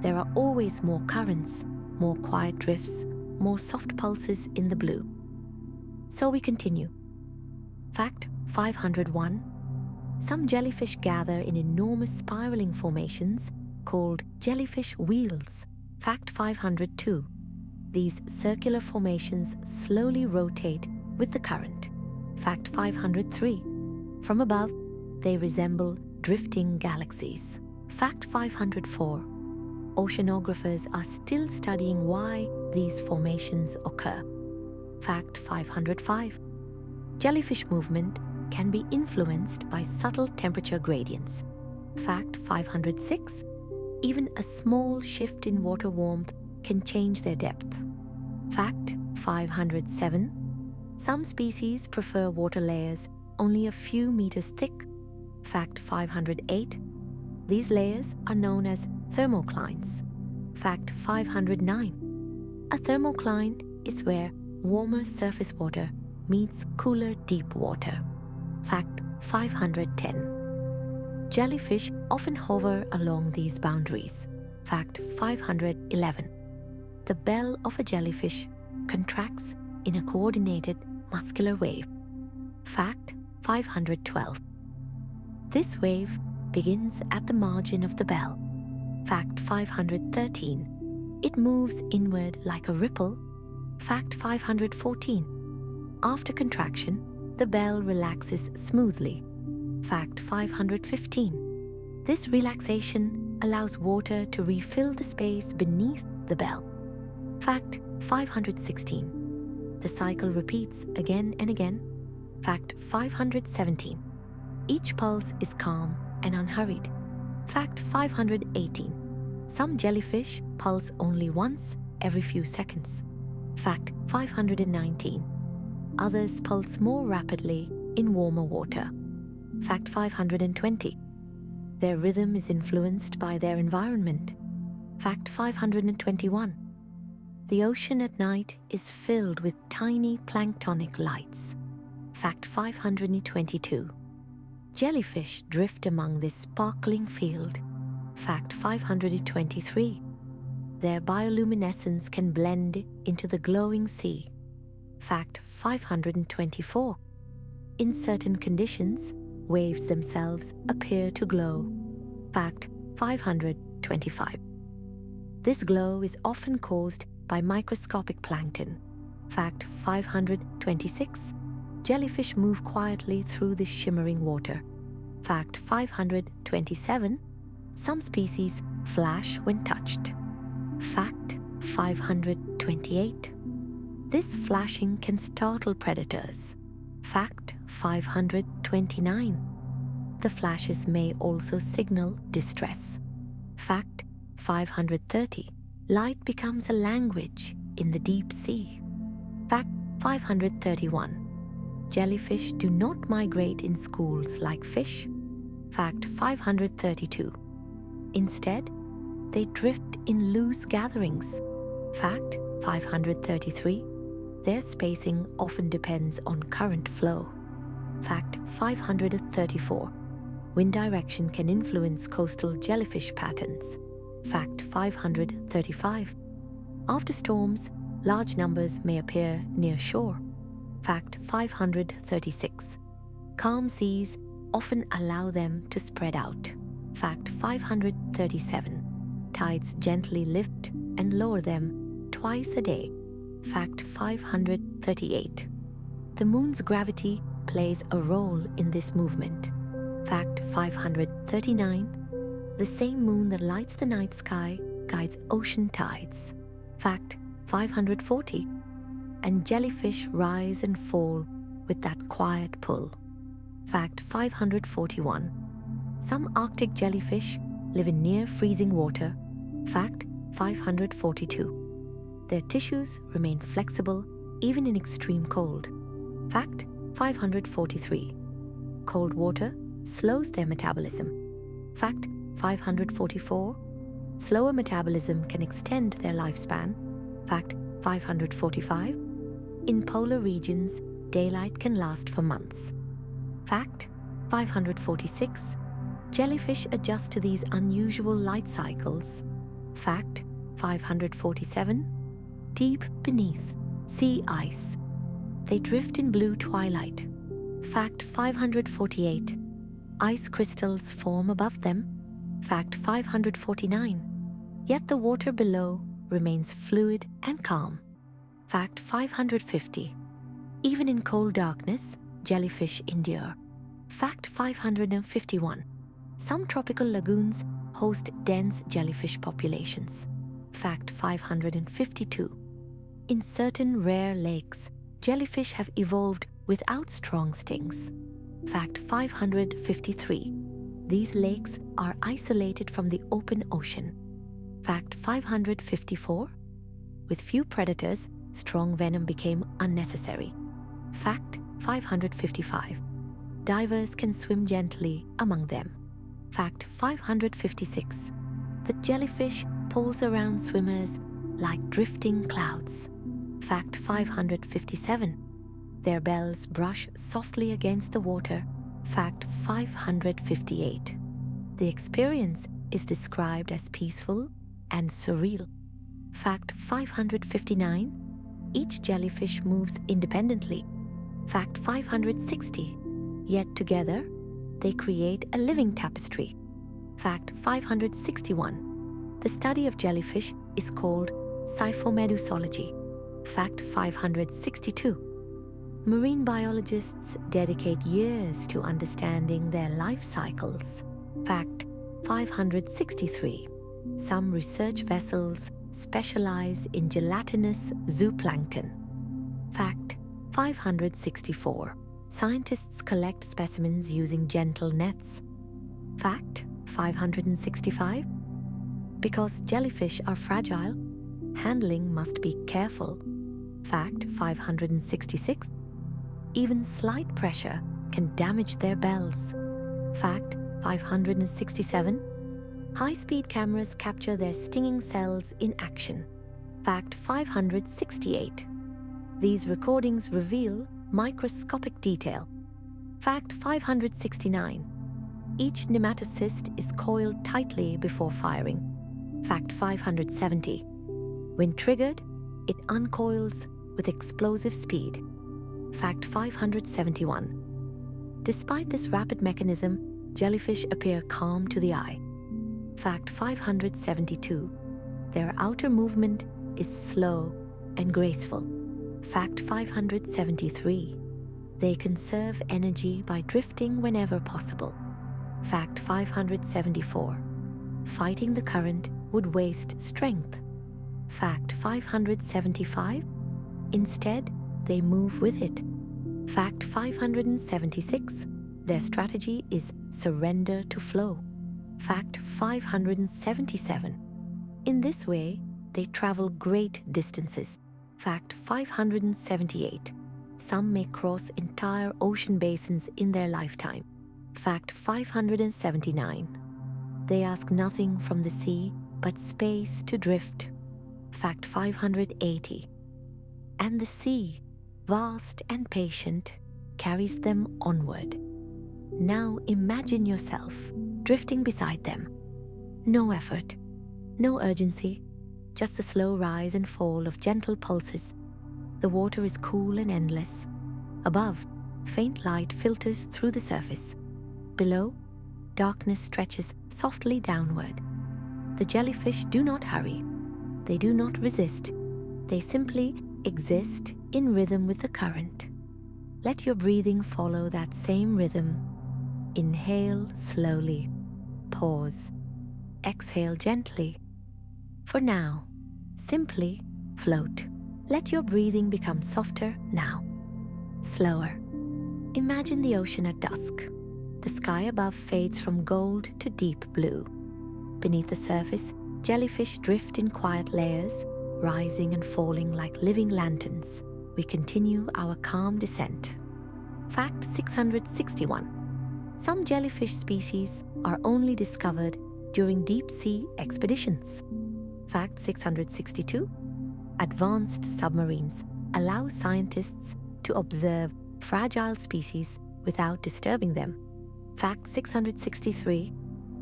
There are always more currents, more quiet drifts, more soft pulses in the blue. So we continue. Fact 501. Some jellyfish gather in enormous spiraling formations called jellyfish wheels. Fact 502. These circular formations slowly rotate with the current. Fact 503. From above, they resemble drifting galaxies. Fact 504. Oceanographers are still studying why these formations occur. Fact 505. Jellyfish movement can be influenced by subtle temperature gradients. Fact 506. Even a small shift in water warmth can change their depth. Fact 507. Some species prefer water layers only a few meters thick. Fact 508. These layers are known as thermoclines. Fact 509. A thermocline is where warmer surface water meets cooler deep water. Fact 510. Jellyfish often hover along these boundaries. Fact 511. the bell of a jellyfish contracts in a coordinated muscular wave. Fact 512. This wave begins at the margin of the bell. Fact 513. It moves inward like a ripple. Fact 514. After contraction, the bell relaxes smoothly. Fact 515. This relaxation allows water to refill the space beneath the bell. Fact 516. The cycle repeats again and again. Fact 517. Each pulse is calm and unhurried. Fact 518. Some jellyfish pulse only once every few seconds. Fact 519. Others pulse more rapidly in warmer water. Fact 520. Their rhythm is influenced by their environment. Fact 521. The ocean at night is filled with tiny planktonic lights. Fact 522. Jellyfish drift among this sparkling field. Fact 523. Their bioluminescence can blend into the glowing sea. Fact 524. In certain conditions, waves themselves appear to glow. Fact 525. This glow is often caused by microscopic plankton. Fact 526. Jellyfish move quietly through the shimmering water. Fact 527. Some species flash when touched. Fact 528. This flashing can startle predators. Fact 529. The flashes may also signal distress. Fact 530. Light becomes a language in the deep sea. Fact 531. Jellyfish do not migrate in schools like fish. Fact 532. Instead, they drift in loose gatherings. Fact 533. Their spacing often depends on current flow. Fact 534. Wind direction can influence coastal jellyfish patterns. Fact 535. After storms, large numbers may appear near shore. Fact 536. Calm seas often allow them to spread out. Fact 537. Tides gently lift and lower them twice a day. Fact 538. The moon's gravity plays a role in this movement. Fact 539. The same moon that lights the night sky guides ocean tides. Fact 540. And jellyfish rise and fall with that quiet pull. Fact 541. Some Arctic jellyfish live in near freezing water. Fact 542. Their tissues remain flexible even in extreme cold. Fact 543. Cold water slows their metabolism. Fact 544. Slower metabolism can extend their lifespan. Fact 545. In polar regions, daylight can last for months. Fact 546. Jellyfish adjust to these unusual light cycles. Fact 547. Deep beneath sea ice, they drift in blue twilight. Fact 548. Ice crystals form above them. Fact 549. Yet the water below remains fluid and calm. Fact 550. Even in cold darkness, jellyfish endure. Fact 551. Some tropical lagoons host dense jellyfish populations. Fact 552. In certain rare lakes, jellyfish have evolved without strong stings. Fact 553. These lakes are isolated from the open ocean. Fact 554. With few predators, strong venom became unnecessary. Fact 555. Divers can swim gently among them. Fact 556. The jellyfish pulls around swimmers like drifting clouds. Fact 557. Their bells brush softly against the water. Fact 558. The experience is described as peaceful and surreal. Fact 559. Each jellyfish moves independently. Fact 560. Yet together, they create a living tapestry. Fact 561. The study of jellyfish is called cyphomedusology. Fact 562. Marine biologists dedicate years to understanding their life cycles. Fact 563. Some research vessels specialize in gelatinous zooplankton. Fact 564. Scientists collect specimens using gentle nets. Fact 565. Because jellyfish are fragile, handling must be careful. Fact 566. Even slight pressure can damage their bells. Fact 567. High-speed cameras capture their stinging cells in action. Fact 568. These recordings reveal microscopic detail. Fact 569. Each nematocyst is coiled tightly before firing. Fact 570. When triggered, it uncoils with explosive speed. Fact 571. Despite this rapid mechanism, jellyfish appear calm to the eye. Fact 572. Their outer movement is slow and graceful. Fact 573. They conserve energy by drifting whenever possible. Fact 574. Fighting the current would waste strength. Fact 575. Instead, they move with it. Fact 576. Their strategy is surrender to flow. Fact 577. In this way, they travel great distances. Fact 578. Some may cross entire ocean basins in their lifetime. Fact 579. They ask nothing from the sea but space to drift. Fact 580. And the sea, vast and patient, carries them onward. Now imagine yourself drifting beside them. No effort, no urgency, just the slow rise and fall of gentle pulses. The water is cool and endless. Above, faint light filters through the surface. Below, darkness stretches softly downward. The jellyfish do not hurry. They do not resist. They simply exist in rhythm with the current. Let your breathing follow that same rhythm. Inhale slowly. Pause. Exhale gently. For now, simply float. Let your breathing become softer now. Slower. Imagine the ocean at dusk. The sky above fades from gold to deep blue. Beneath the surface, jellyfish drift in quiet layers, rising and falling like living lanterns. We continue our calm descent. Fact 661. Some jellyfish species are only discovered during deep-sea expeditions. Fact 662. Advanced submarines allow scientists to observe fragile species without disturbing them. Fact 663.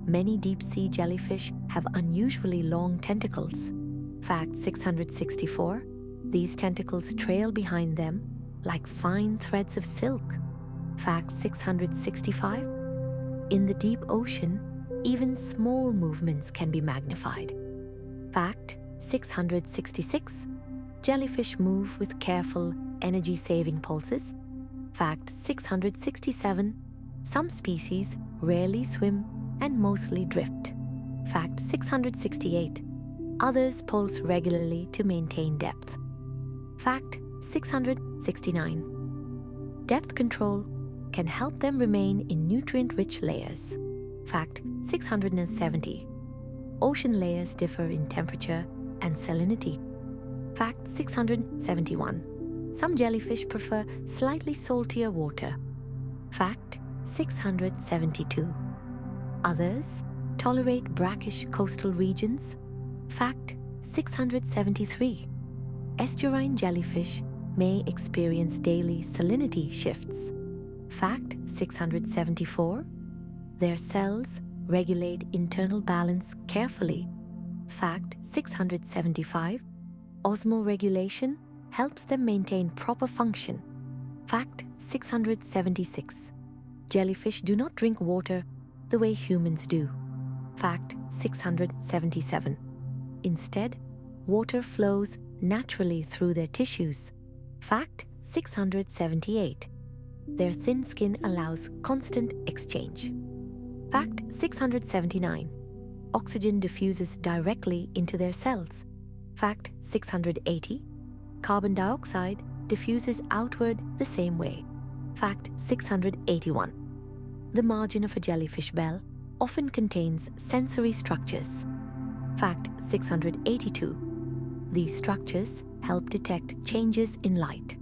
Many deep-sea jellyfish have unusually long tentacles. Fact 664. These tentacles trail behind them like fine threads of silk. Fact 665. In the deep ocean, even small movements can be magnified. Fact 666. Jellyfish move with careful, energy-saving pulses. Fact 667. Some species rarely swim and mostly drift. Fact 668. Others pulse regularly to maintain depth. Fact 669. Depth control can help them remain in nutrient-rich layers. Fact 670. Ocean layers differ in temperature and salinity. Fact 671. Some jellyfish prefer slightly saltier water. Fact 672. Others tolerate brackish coastal regions. Fact 673. Estuarine jellyfish may experience daily salinity shifts. Fact 674. Their cells regulate internal balance carefully. Fact 675. Osmoregulation helps them maintain proper function. Fact 676. Jellyfish do not drink water the way humans do. Fact 677. Instead, water flows naturally through their tissues. Fact 678. Their thin skin allows constant exchange. Fact 679. Oxygen diffuses directly into their cells. Fact 680. Carbon dioxide diffuses outward the same way. Fact 681. The margin of a jellyfish bell often contains sensory structures. Fact 682. These structures help detect changes in light.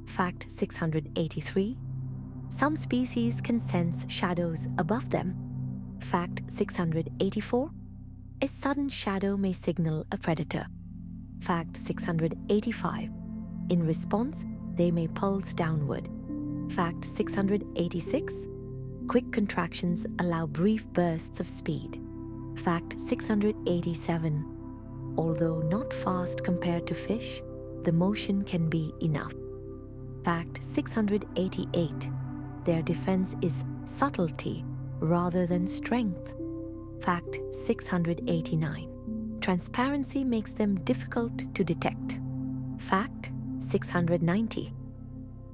Fact 683. Some species can sense shadows above them. Fact 684. A sudden shadow may signal a predator. Fact 685. In response, they may pulse downward. Fact 686. Quick contractions allow brief bursts of speed. Fact 687. Although not fast compared to fish, the motion can be enough. Fact 688. Their defense is subtlety rather than strength. Fact 689. Transparency makes them difficult to detect. Fact 690.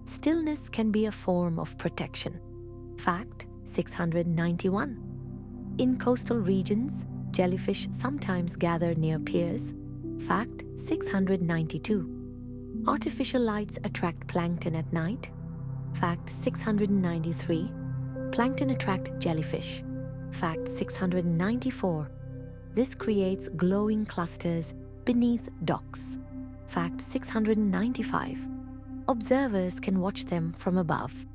Stillness can be a form of protection. Fact 691. In coastal regions, jellyfish sometimes gather near piers. Fact 692. Artificial lights attract plankton at night. Fact 693. Plankton attract jellyfish. Fact 694. This creates glowing clusters beneath docks. Fact 695. Observers can watch them from above.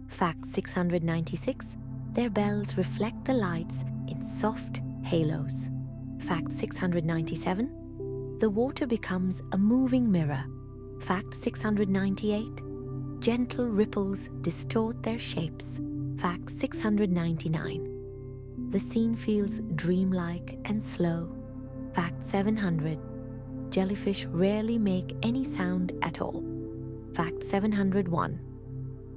Fact 696. Their bells reflect the lights in soft halos. Fact 697. The water becomes a moving mirror. Fact 698. Gentle ripples distort their shapes. Fact 699. The scene feels dreamlike and slow. Fact 700. Jellyfish rarely make any sound at all. Fact 701.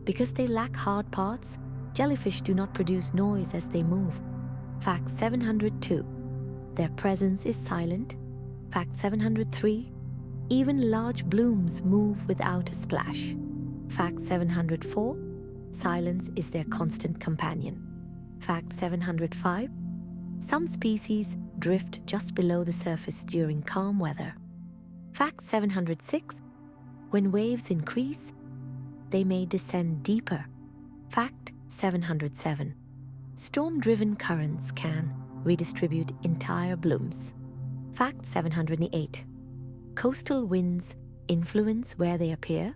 Because they lack hard parts, jellyfish do not produce noise as they move. Fact 702. Their presence is silent. Fact 703. Even large blooms move without a splash. Fact 704. Silence is their constant companion. Fact 705. Some species drift just below the surface during calm weather. Fact 706. When waves increase, they may descend deeper. Fact 707. Storm-driven currents can redistribute entire blooms. Fact 708. Coastal winds influence where they appear.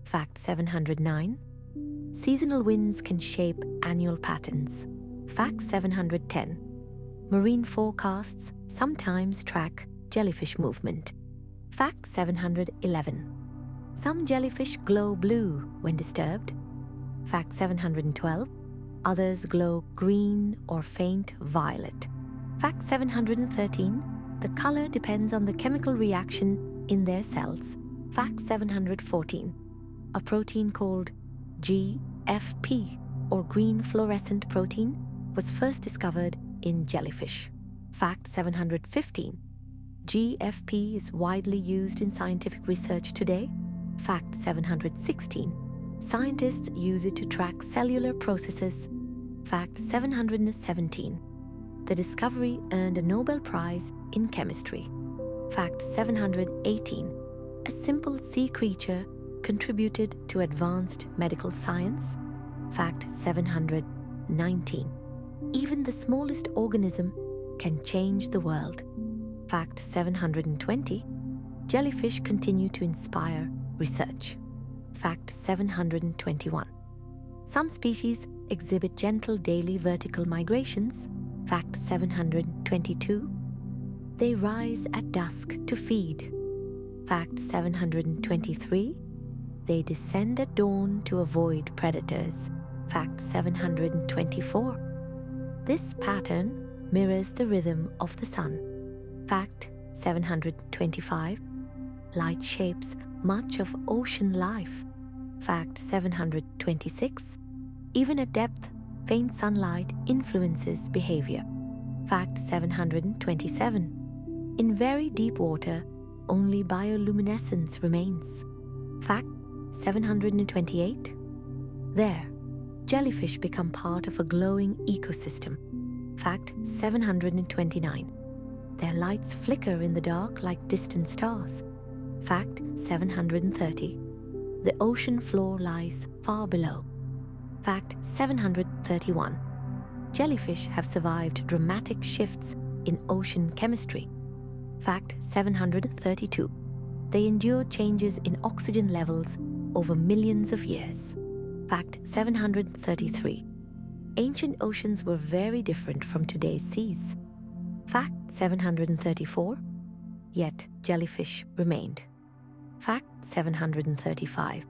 Fact 709. Seasonal winds can shape annual patterns. Fact 710. Marine forecasts sometimes track jellyfish movement. Fact 711. Some jellyfish glow blue when disturbed. Fact 712. Others glow green or faint violet. Fact 713. The color depends on the chemical reaction in their cells. Fact 714. A protein called GFP, or green fluorescent protein, was first discovered in jellyfish. Fact 715. GFP is widely used in scientific research today. Fact 716. Scientists use it to track cellular processes. Fact 717. The discovery earned a Nobel Prize in chemistry. Fact 718. A simple sea creature contributed to advanced medical science. Fact 719. Even the smallest organism can change the world. Fact 720. Jellyfish continue to inspire research. Fact 721. Some species exhibit gentle daily vertical migrations. Fact 722. They rise at dusk to feed. Fact 723. They descend at dawn to avoid predators. Fact 724. This pattern mirrors the rhythm of the sun. Fact 725. Light shapes much of ocean life. Fact 726. Even at depth, faint sunlight influences behavior. Fact 727. In very deep water, only bioluminescence remains. Fact 728. There, jellyfish become part of a glowing ecosystem. Fact 729. Their lights flicker in the dark like distant stars. Fact 730. The ocean floor lies far below. Fact 731. Jellyfish have survived dramatic shifts in ocean chemistry. Fact 732. They endured changes in oxygen levels over millions of years. Fact 733. Ancient oceans were very different from today's seas. Fact 734. Yet jellyfish remained. Fact 735.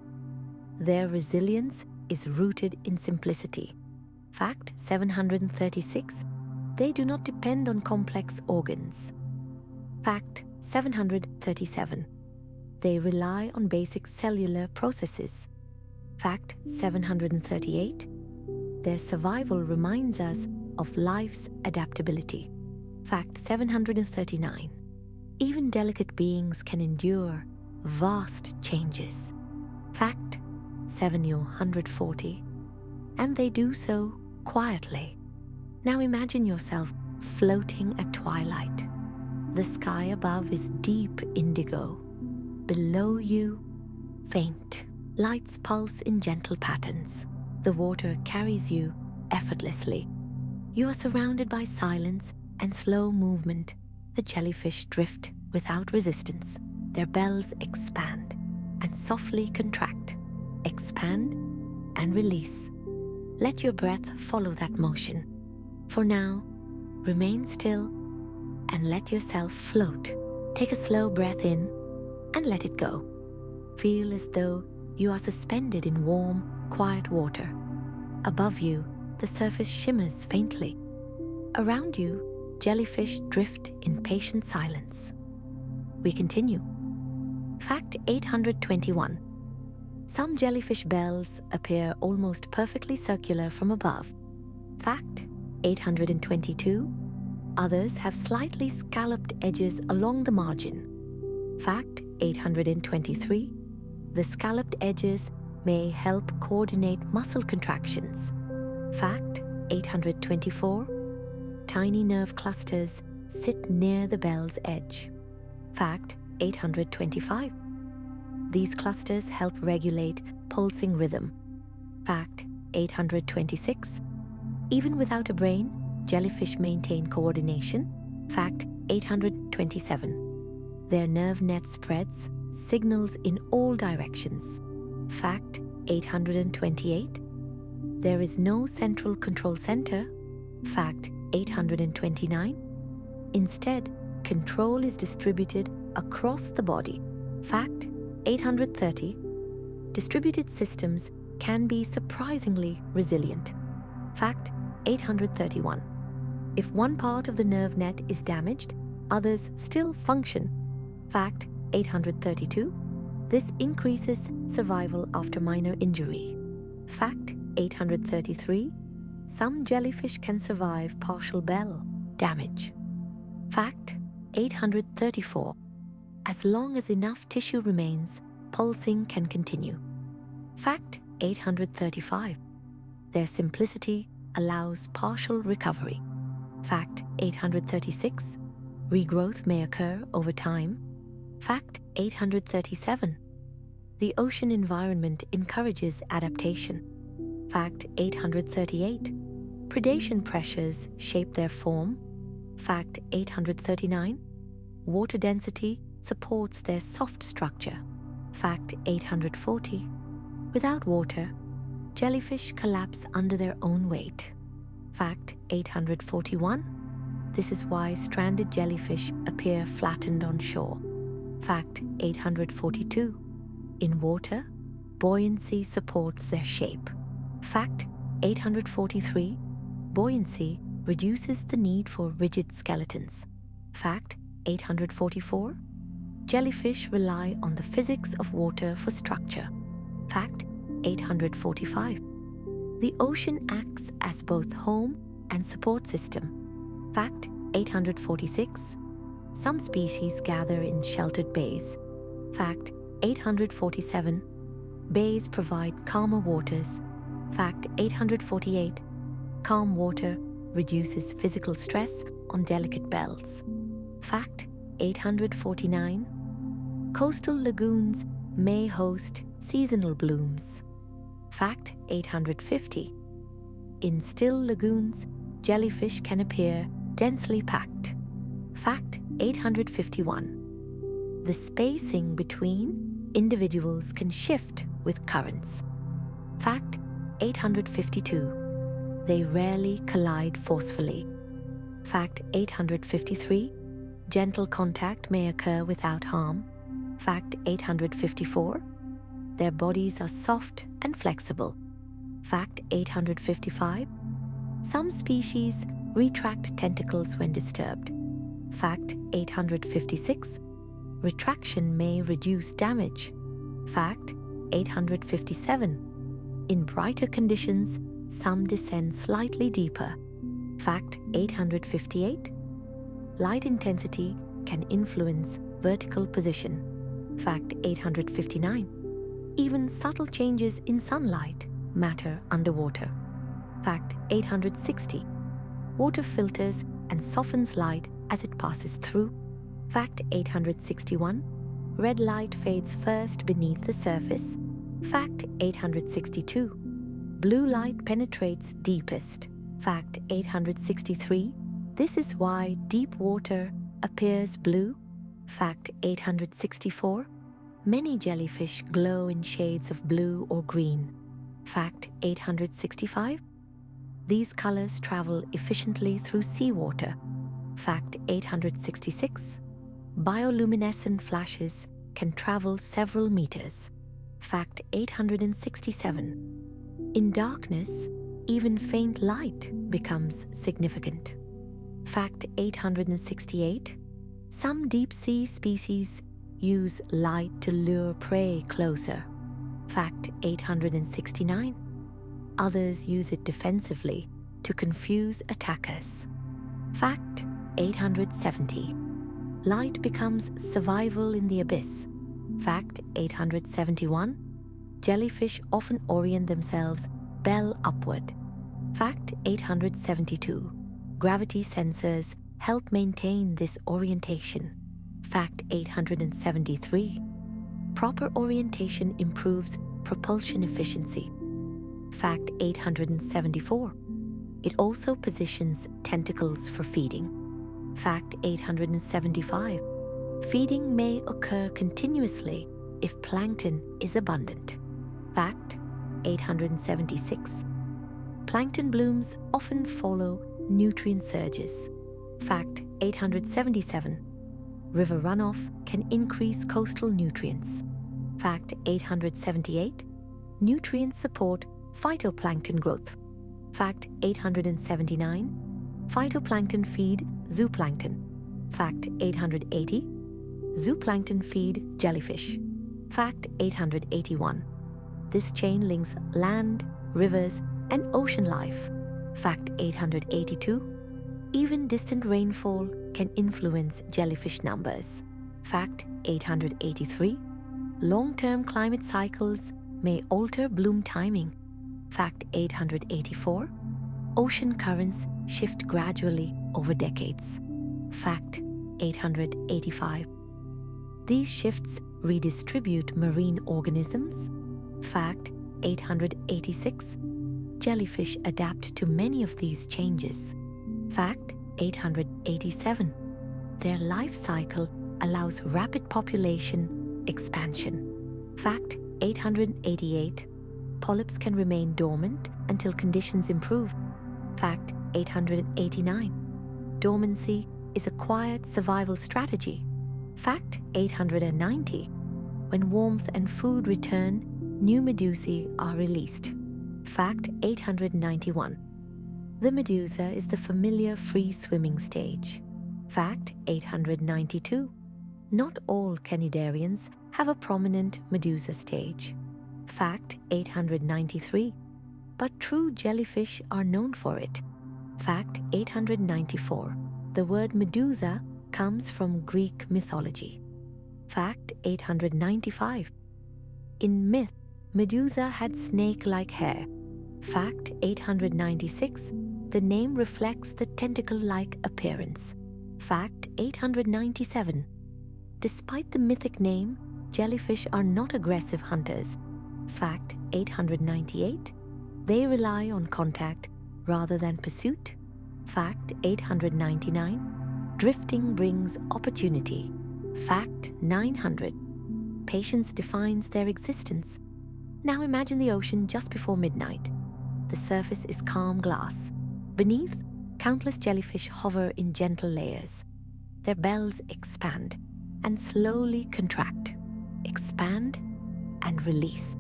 Their resilience is rooted in simplicity. Fact 736. They do not depend on complex organs. Fact 737. They rely on basic cellular processes. Fact 738. Their survival reminds us of life's adaptability. Fact 739. Even delicate beings can endure vast changes. Fact 740. And they do so quietly. Now imagine yourself floating at twilight. The sky above is deep indigo. Below you, faint. Lights pulse in gentle patterns. The water carries you effortlessly. You are surrounded by silence and slow movement. The jellyfish drift without resistance. Their bells expand and softly contract, expand and release. Let your breath follow that motion. For now, remain still and let yourself float. Take a slow breath in and let it go. Feel as though you are suspended in warm, quiet water. Above you, the surface shimmers faintly. Around you, jellyfish drift in patient silence. We continue. Fact 821. Some jellyfish bells appear almost perfectly circular from above. Fact 822. Others have slightly scalloped edges along the margin. Fact 823. The scalloped edges may help coordinate muscle contractions. Fact 824. Tiny nerve clusters sit near the bell's edge. Fact 825. These clusters help regulate pulsing rhythm. Fact 826. Even without a brain, jellyfish maintain coordination. Fact 827. Their nerve net spreads signals in all directions. Fact 828. There is no central control center. Fact 829. Instead, control is distributed across the body. Fact 830. Distributed systems can be surprisingly resilient. Fact 831. If one part of the nerve net is damaged, others still function. Fact 832. This increases survival after minor injury. Fact 833. Some jellyfish can survive partial bell damage. Fact 834. As long as enough tissue remains, pulsing can continue. Fact 835. Their simplicity allows partial recovery. Fact 836. Regrowth may occur over time. Fact 837. The ocean environment encourages adaptation. Fact 838. Predation pressures shape their form. Fact 839. Water density supports their soft structure. Fact 840. Without water, jellyfish collapse under their own weight. Fact 841. This is why stranded jellyfish appear flattened on shore. Fact 842. In water, buoyancy supports their shape. Fact 843. Buoyancy reduces the need for rigid skeletons. Fact 844. Jellyfish rely on the physics of water for structure. Fact 845. The ocean acts as both home and support system. Fact 846. Some species gather in sheltered bays. Fact 847. Bays provide calmer waters. Fact 848. Calm water reduces physical stress on delicate bells. Fact 849. Coastal lagoons may host seasonal blooms. Fact 850. In still lagoons, jellyfish can appear densely packed. Fact 851. The spacing between individuals can shift with currents. Fact 852. They rarely collide forcefully. Fact 853. Gentle contact may occur without harm. Fact 854. Their bodies are soft and flexible. Fact 855. Some species retract tentacles when disturbed. Fact 856. Retraction may reduce damage. Fact 857. In brighter conditions, some descend slightly deeper. Fact 858. Light intensity can influence vertical position. Fact 859. Even subtle changes in sunlight matter underwater. Fact 860. Water filters and softens light as it passes through. Fact 861. Red light fades first beneath the surface. Fact 862. Blue light penetrates deepest. Fact 863. This is why deep water appears blue. Fact 864. Many jellyfish glow in shades of blue or green. Fact 865. These colors travel efficiently through seawater. Fact 866. Bioluminescent flashes can travel several meters. Fact 867. In darkness, even faint light becomes significant. Fact 868. Some deep-sea species use light to lure prey closer. Fact 869. Others use it defensively to confuse attackers. Fact 870. Light becomes survival in the abyss. Fact 871. Jellyfish often orient themselves bell upward. Fact 872. Gravity sensors help maintain this orientation. Fact 873. Proper orientation improves propulsion efficiency. Fact 874. It also positions tentacles for feeding. Fact 875. Feeding may occur continuously if plankton is abundant. Fact 876. Plankton blooms often follow nutrient surges. Fact 877. River runoff can increase coastal nutrients. Fact 878. Nutrients support phytoplankton growth. Fact 879. Phytoplankton feed zooplankton. Fact 880. Zooplankton feed jellyfish. Fact 881. This chain links land, rivers, and ocean life. Fact 882. Even distant rainfall can influence jellyfish numbers. Fact 883. Long-term climate cycles may alter bloom timing. Fact 884. Ocean currents shift gradually over decades. Fact 885. These shifts redistribute marine organisms. Fact 886. Jellyfish adapt to many of these changes. Fact 887. Their life cycle allows rapid population expansion. Fact 888. Polyps can remain dormant until conditions improve. Fact 889. Dormancy is a quiet survival strategy. Fact 890. When warmth and food return, new medusae are released. Fact 891. The medusa is the familiar free swimming stage. Fact 892. Not all cnidarians have a prominent medusa stage. Fact 893. But true jellyfish are known for it. Fact 894. The word medusa comes from Greek mythology. Fact 895. In myth, Medusa had snake-like hair. Fact 896. The name reflects the tentacle-like appearance. Fact 897. Despite the mythic name, jellyfish are not aggressive hunters. Fact 898. They rely on contact rather than pursuit. Fact 899. Drifting brings opportunity. Fact 900. Patience defines their existence. Now imagine the ocean just before midnight. The surface is calm glass. Beneath, countless jellyfish hover in gentle layers. Their bells expand and slowly contract, expand and release.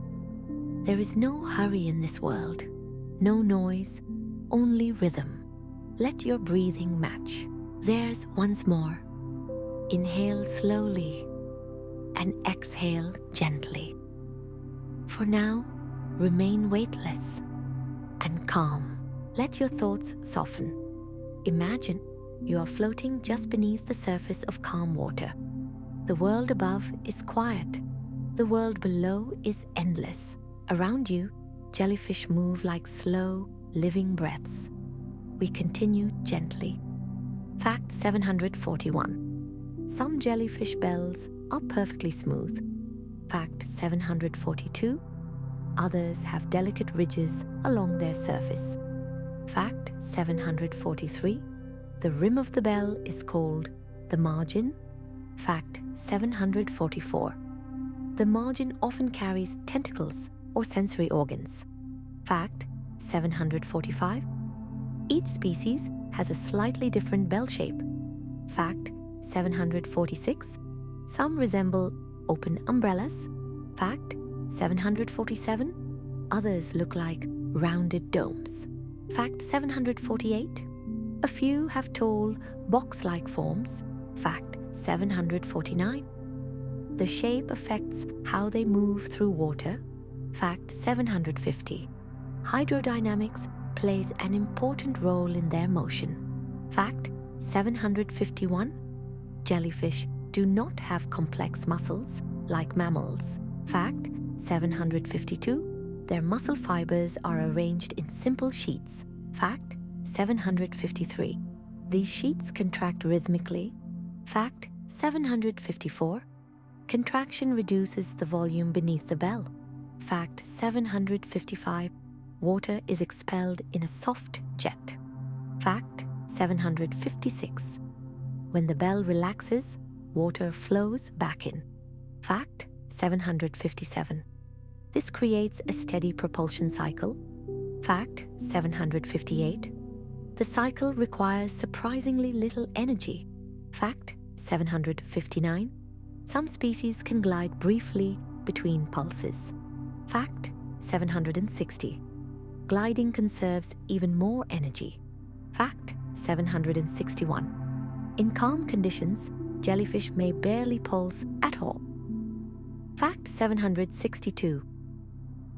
There is no hurry in this world, no noise, only rhythm. Let your breathing match. Theirs once more. Inhale slowly and exhale gently. For now, remain weightless and calm. Let your thoughts soften. Imagine you are floating just beneath the surface of calm water. The world above is quiet. The world below is endless. Around you, jellyfish move like slow, living breaths. We continue gently. Fact 741. Some jellyfish bells are perfectly smooth. Fact 742. Others have delicate ridges along their surface. Fact 743. The rim of the bell is called the margin. Fact 744. The margin often carries tentacles or sensory organs. Fact 745. Each species has a slightly different bell shape. Fact 746. Some resemble open umbrellas. Fact 747. Others look like rounded domes. Fact 748. A few have tall, box-like forms. Fact 749. The shape affects how they move through water. Fact 750. Hydrodynamics plays an important role in their motion. Fact 751. Jellyfish do not have complex muscles like mammals. Fact 752. Their muscle fibers are arranged in simple sheets. Fact 753. These sheets contract rhythmically. Fact 754. Contraction reduces the volume beneath the bell. Fact 755. Water is expelled in a soft jet. Fact 756. When the bell relaxes, water flows back in. Fact 757. This creates a steady propulsion cycle. Fact 758. The cycle requires surprisingly little energy. Fact 759. Some species can glide briefly between pulses. Fact 760. Gliding conserves even more energy. Fact 761. In calm conditions, jellyfish may barely pulse at all. Fact 762.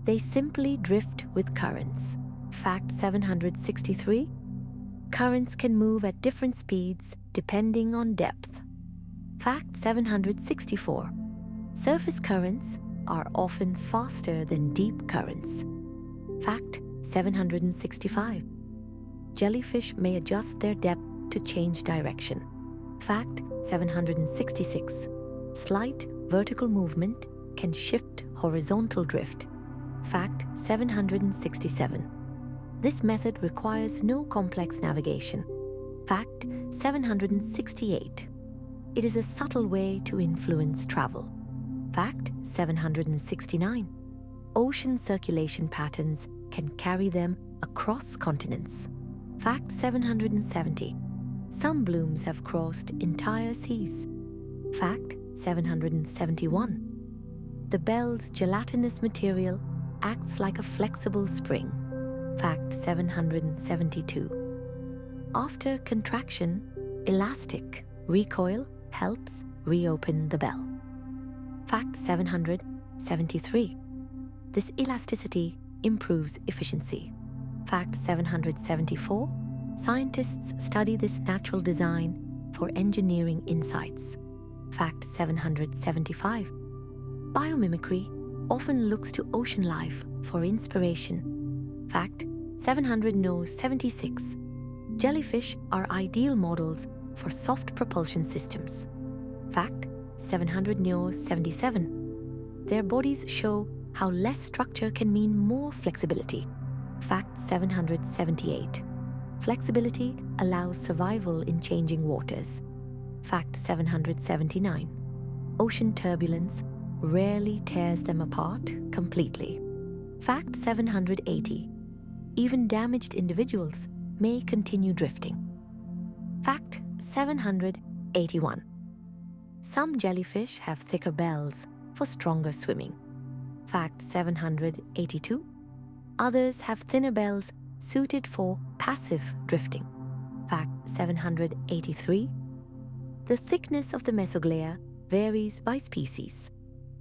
They simply drift with currents. Fact 763. Currents can move at different speeds depending on depth. Fact 764. Surface currents are often faster than deep currents. Fact 765. Jellyfish may adjust their depth to change direction. Fact 766. Slight vertical movement can shift horizontal drift. Fact 767. This method requires no complex navigation. Fact 768. It is a subtle way to influence travel. Fact 769. Ocean circulation patterns can carry them across continents. Fact 770. Some blooms have crossed entire seas. Fact 771. The bell's gelatinous material acts like a flexible spring. Fact 772. After contraction, Elastic recoil helps reopen the bell. Fact 773. This elasticity improves efficiency. Fact 774. Scientists study this natural design for engineering insights. Fact 775. Biomimicry often looks to ocean life for inspiration. Fact 776. Jellyfish are ideal models for soft propulsion systems. Fact 777. Their bodies show how less structure can mean more flexibility. Fact 778. Flexibility allows survival in changing waters. Fact 779. Ocean turbulence rarely tears them apart completely. Fact 780. Even damaged individuals may continue drifting. Fact 781. Some jellyfish have thicker bells for stronger swimming. Fact 782. Others have thinner bells suited for passive drifting. Fact 783. The thickness of the mesoglea varies by species.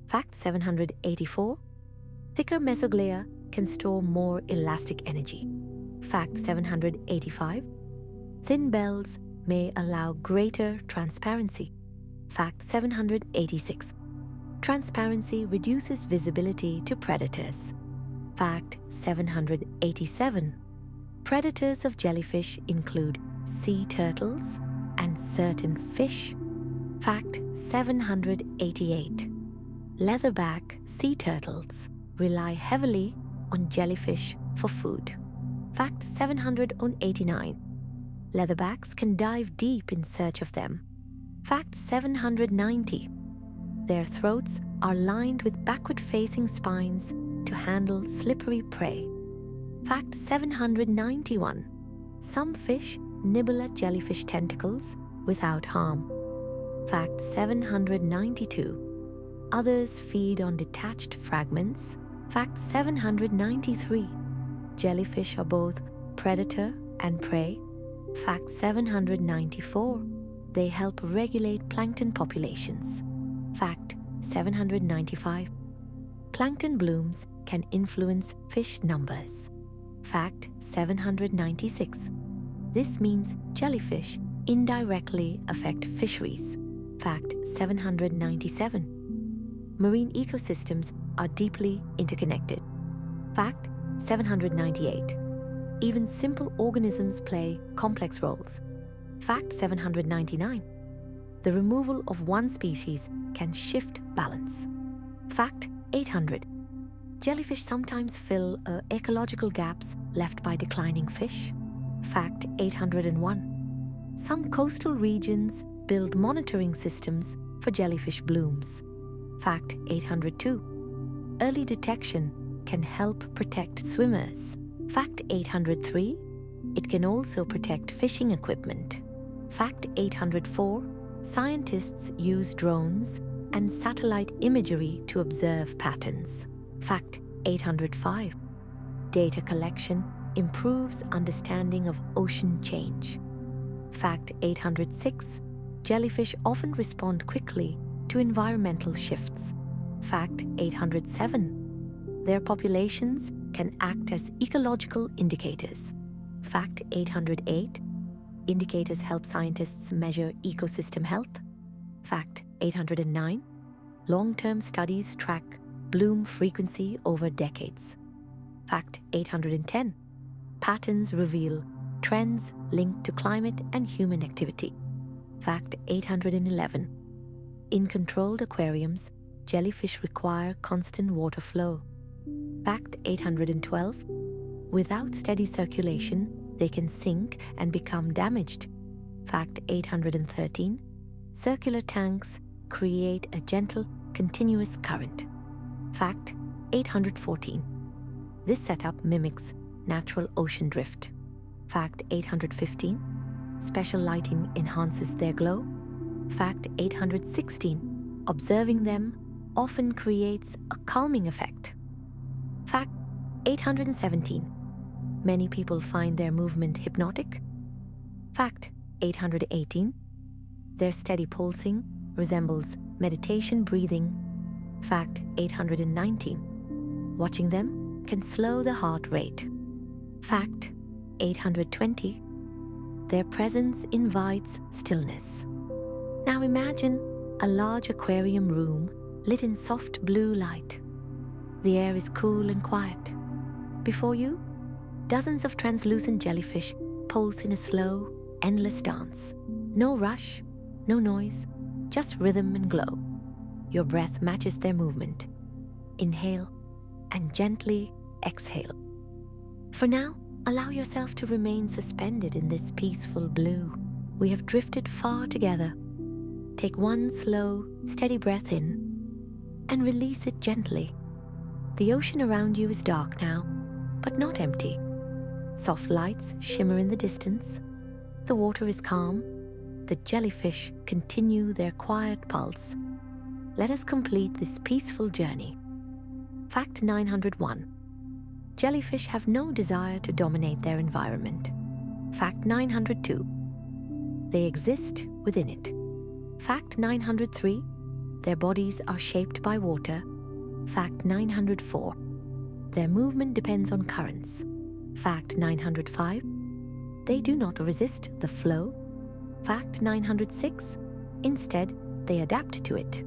Fact 784. Thicker mesoglea can store more elastic energy. Fact 785. Thin bells may allow greater transparency. Fact 786. Transparency reduces visibility to predators. Fact 787. Predators of jellyfish include sea turtles and certain fish. Fact 788. Leatherback sea turtles rely heavily on jellyfish for food. Fact 789. Leatherbacks can dive deep in search of them. Fact 790. Their throats are lined with backward-facing spines to handle slippery prey. Fact 791. Some fish nibble at jellyfish tentacles without harm. Fact 792. Others feed on detached fragments. Fact 793. Jellyfish are both predator and prey. Fact 794. They help regulate plankton populations. Fact 795. Plankton blooms can influence fish numbers. Fact 796. This means jellyfish indirectly affect fisheries. Fact 797. Marine ecosystems are deeply interconnected. Fact 798. Even simple organisms play complex roles. Fact 799. The removal of one species can shift balance. Fact 800. Jellyfish sometimes fill ecological gaps left by declining fish. Fact 801. Some coastal regions build monitoring systems for jellyfish blooms. Fact 802. Early detection can help protect swimmers. Fact 803. It can also protect fishing equipment. Fact 804. Scientists use drones and satellite imagery to observe patterns. Fact 805. Data collection improves understanding of ocean change. Fact 806. Jellyfish often respond quickly to environmental shifts. Fact 807. Their populations can act as ecological indicators. Fact 808. Indicators help scientists measure ecosystem health. Fact 809. Long-term studies track bloom frequency over decades. Fact 810. Patterns reveal trends linked to climate and human activity. Fact 811. In controlled aquariums, jellyfish require constant water flow. Fact 812. Without steady circulation, they can sink and become damaged. Fact 813. Circular tanks create a gentle, continuous current. Fact 814. This setup mimics natural ocean drift. Fact 815. Special lighting enhances their glow. Fact 816. Observing them often creates a calming effect. Fact 817. Many people find their movement hypnotic. Fact 818. Their steady pulsing resembles meditation breathing. Fact 819. Watching them can slow the heart rate. Fact 820. Their presence invites stillness. Now imagine a large aquarium room lit in soft blue light. The air is cool and quiet. Before you, dozens of translucent jellyfish pulse in a slow, endless dance. No rush, no noise, just rhythm and glow. Your breath matches their movement. Inhale and gently exhale. For now, allow yourself to remain suspended in this peaceful blue. We have drifted far together. Take one slow, steady breath in and release it gently. The ocean around you is dark now, but not empty. Soft lights shimmer in the distance. The water is calm. The jellyfish continue their quiet pulse. Let us complete this peaceful journey. Fact 901. Jellyfish have no desire to dominate their environment. Fact 902. They exist within it. Fact 903. Their bodies are shaped by water. Fact 904. Their movement depends on currents. Fact 905. They do not resist the flow. Fact 906. Instead, they adapt to it.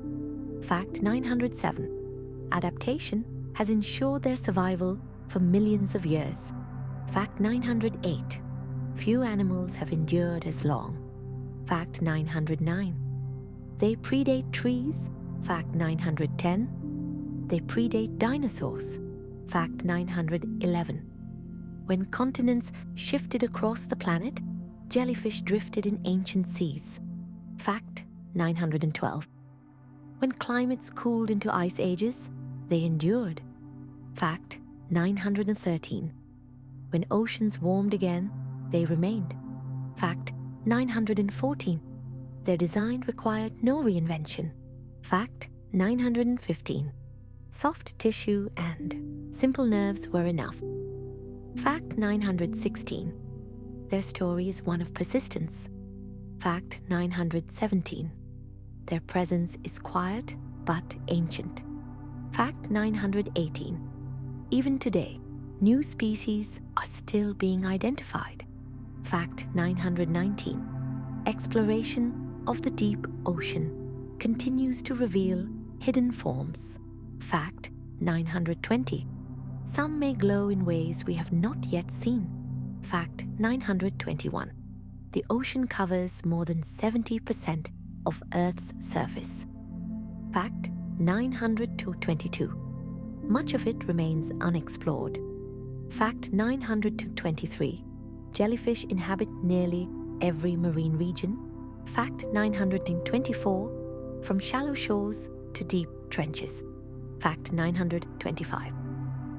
Fact 907. Adaptation has ensured their survival for millions of years. Fact 908. Few animals have endured as long. Fact 909. They predate trees. Fact 910. They predate dinosaurs. Fact 911. When continents shifted across the planet, jellyfish drifted in ancient seas. Fact 912. When climates cooled into ice ages, they endured. Fact 913. When oceans warmed again, they remained. Fact 914. Their design required no reinvention. Fact 915. Soft tissue and simple nerves were enough. Fact 916. Their story is one of persistence. Fact 917. Their presence is quiet but ancient. Fact 918. Even today, new species are still being identified. Fact 919. Exploration of the deep ocean continues to reveal hidden forms. Fact 920. Some may glow in ways we have not yet seen. Fact 921. The ocean covers more than 70% of Earth's surface. Fact 922. Much of it remains unexplored. Fact 923. Jellyfish inhabit nearly every marine region. Fact 924. From shallow shores to deep trenches. Fact 925.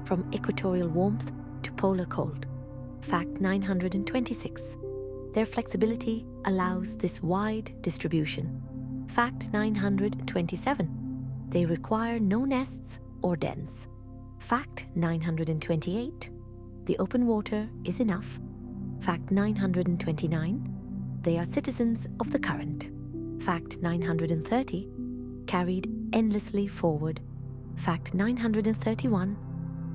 From equatorial warmth to polar cold. Fact 926. Their flexibility allows this wide distribution. Fact 927. They require no nests or dens. Fact 928. The open water is enough. Fact 929. They are citizens of the current. Fact 930. Carried endlessly forward. Fact 931.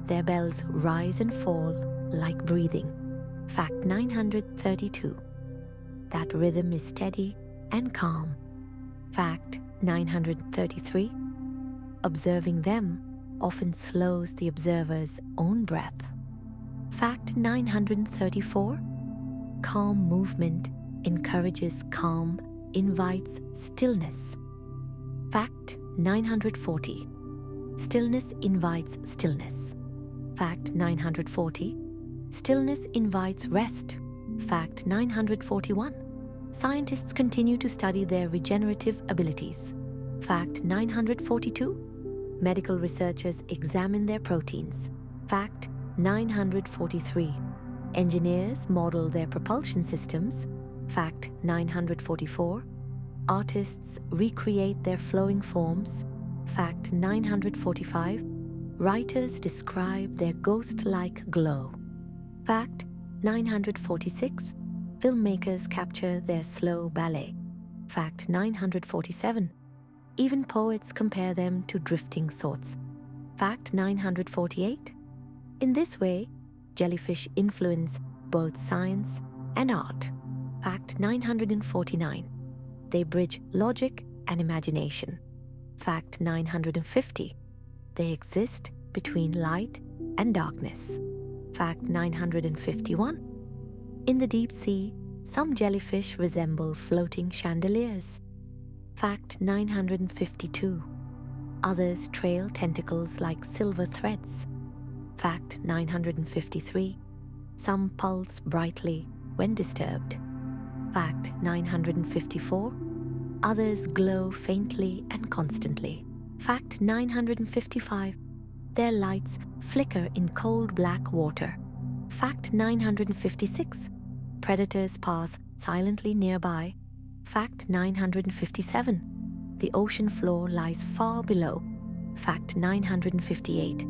Their bells rise and fall like breathing. Fact 932. That rhythm is steady and calm. Fact 933. Observing them often slows the observer's own breath. Fact 934. Calm movement encourages calm, invites stillness. Fact 940. Stillness invites stillness. Fact 940. Stillness invites rest. Fact 941. Scientists continue to study their regenerative abilities. Fact 942. Medical researchers examine their proteins. Fact 943. Engineers model their propulsion systems. Fact 944. Artists recreate their flowing forms. Fact 945. Writers describe their ghost-like glow. Fact 946. Filmmakers capture their slow ballet. Fact 947. Even poets compare them to drifting thoughts. Fact 948. In this way, jellyfish influence both science and art. Fact 949. They bridge logic and imagination. Fact 950. They exist between light and darkness. Fact 951. In the deep sea, some jellyfish resemble floating chandeliers. Fact 952. Others trail tentacles like silver threads. Fact 953. Some pulse brightly when disturbed. Fact 954. Others glow faintly and constantly. Fact 955. Their lights flicker in cold black water. Fact 956. Predators pass silently nearby. Fact 957. The ocean floor lies far below. Fact 958.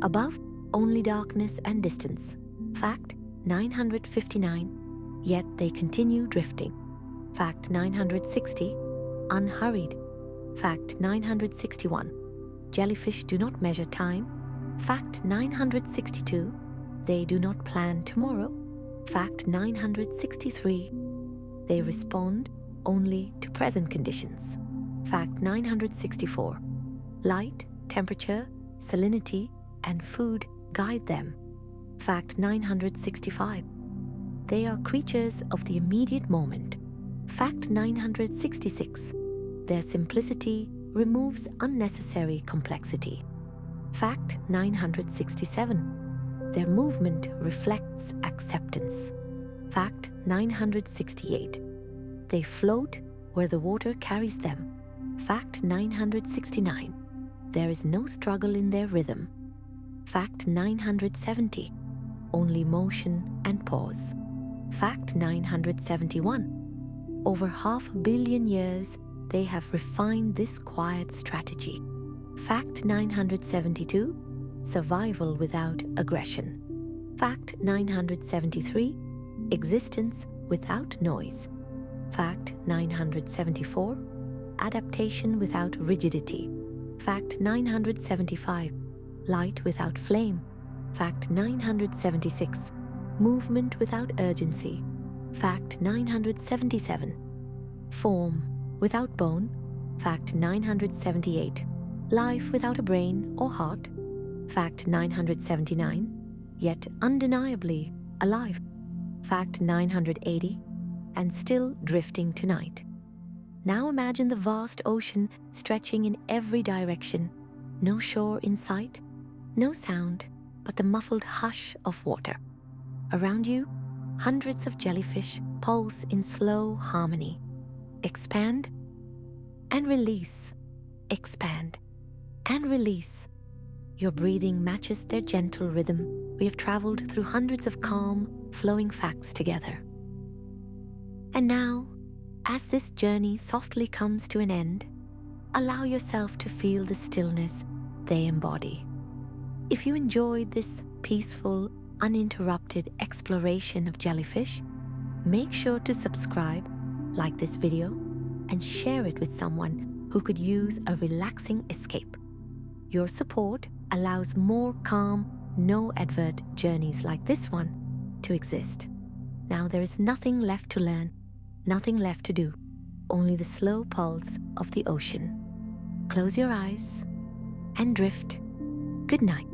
Above, only darkness and distance. Fact 959. Yet they continue drifting. Fact 960. Unhurried. Fact 961. Jellyfish do not measure time. Fact 962. They do not plan tomorrow. Fact 963. They respond only to present conditions. Fact 964. Light, temperature, salinity, and food guide them. Fact 965. They are creatures of the immediate moment. Fact 966. Their simplicity removes unnecessary complexity. Fact 967. Their movement reflects acceptance. Fact 968. They float where the water carries them. Fact 969. There is no struggle in their rhythm. Fact 970. Only motion and pause. Fact 971. Over 500 million years, they have refined this quiet strategy. Fact 972. Survival without aggression. Fact 973. Existence without noise. Fact 974. Adaptation without rigidity. Fact 975. Light without flame. Fact 976. Movement without urgency. Fact 977. Form without bone. Fact 978. Life without a brain or heart. Fact 979. Yet undeniably alive. Fact 980. And still drifting tonight. Now imagine the vast ocean stretching in every direction. No shore in sight, no sound, but the muffled hush of water. Around you, hundreds of jellyfish pulse in slow harmony. Expand and release. Expand and release. Your breathing matches their gentle rhythm. We have traveled through hundreds of calm, flowing facts together. And now, as this journey softly comes to an end, allow yourself to feel the stillness they embody. If you enjoyed this peaceful, uninterrupted exploration of jellyfish, make sure to subscribe, like this video, and share it with someone who could use a relaxing escape. Your support allows more calm, no-advert journeys like this one to exist. Now there is nothing left to learn, nothing left to do, only the slow pulse of the ocean. Close your eyes and drift. Good night.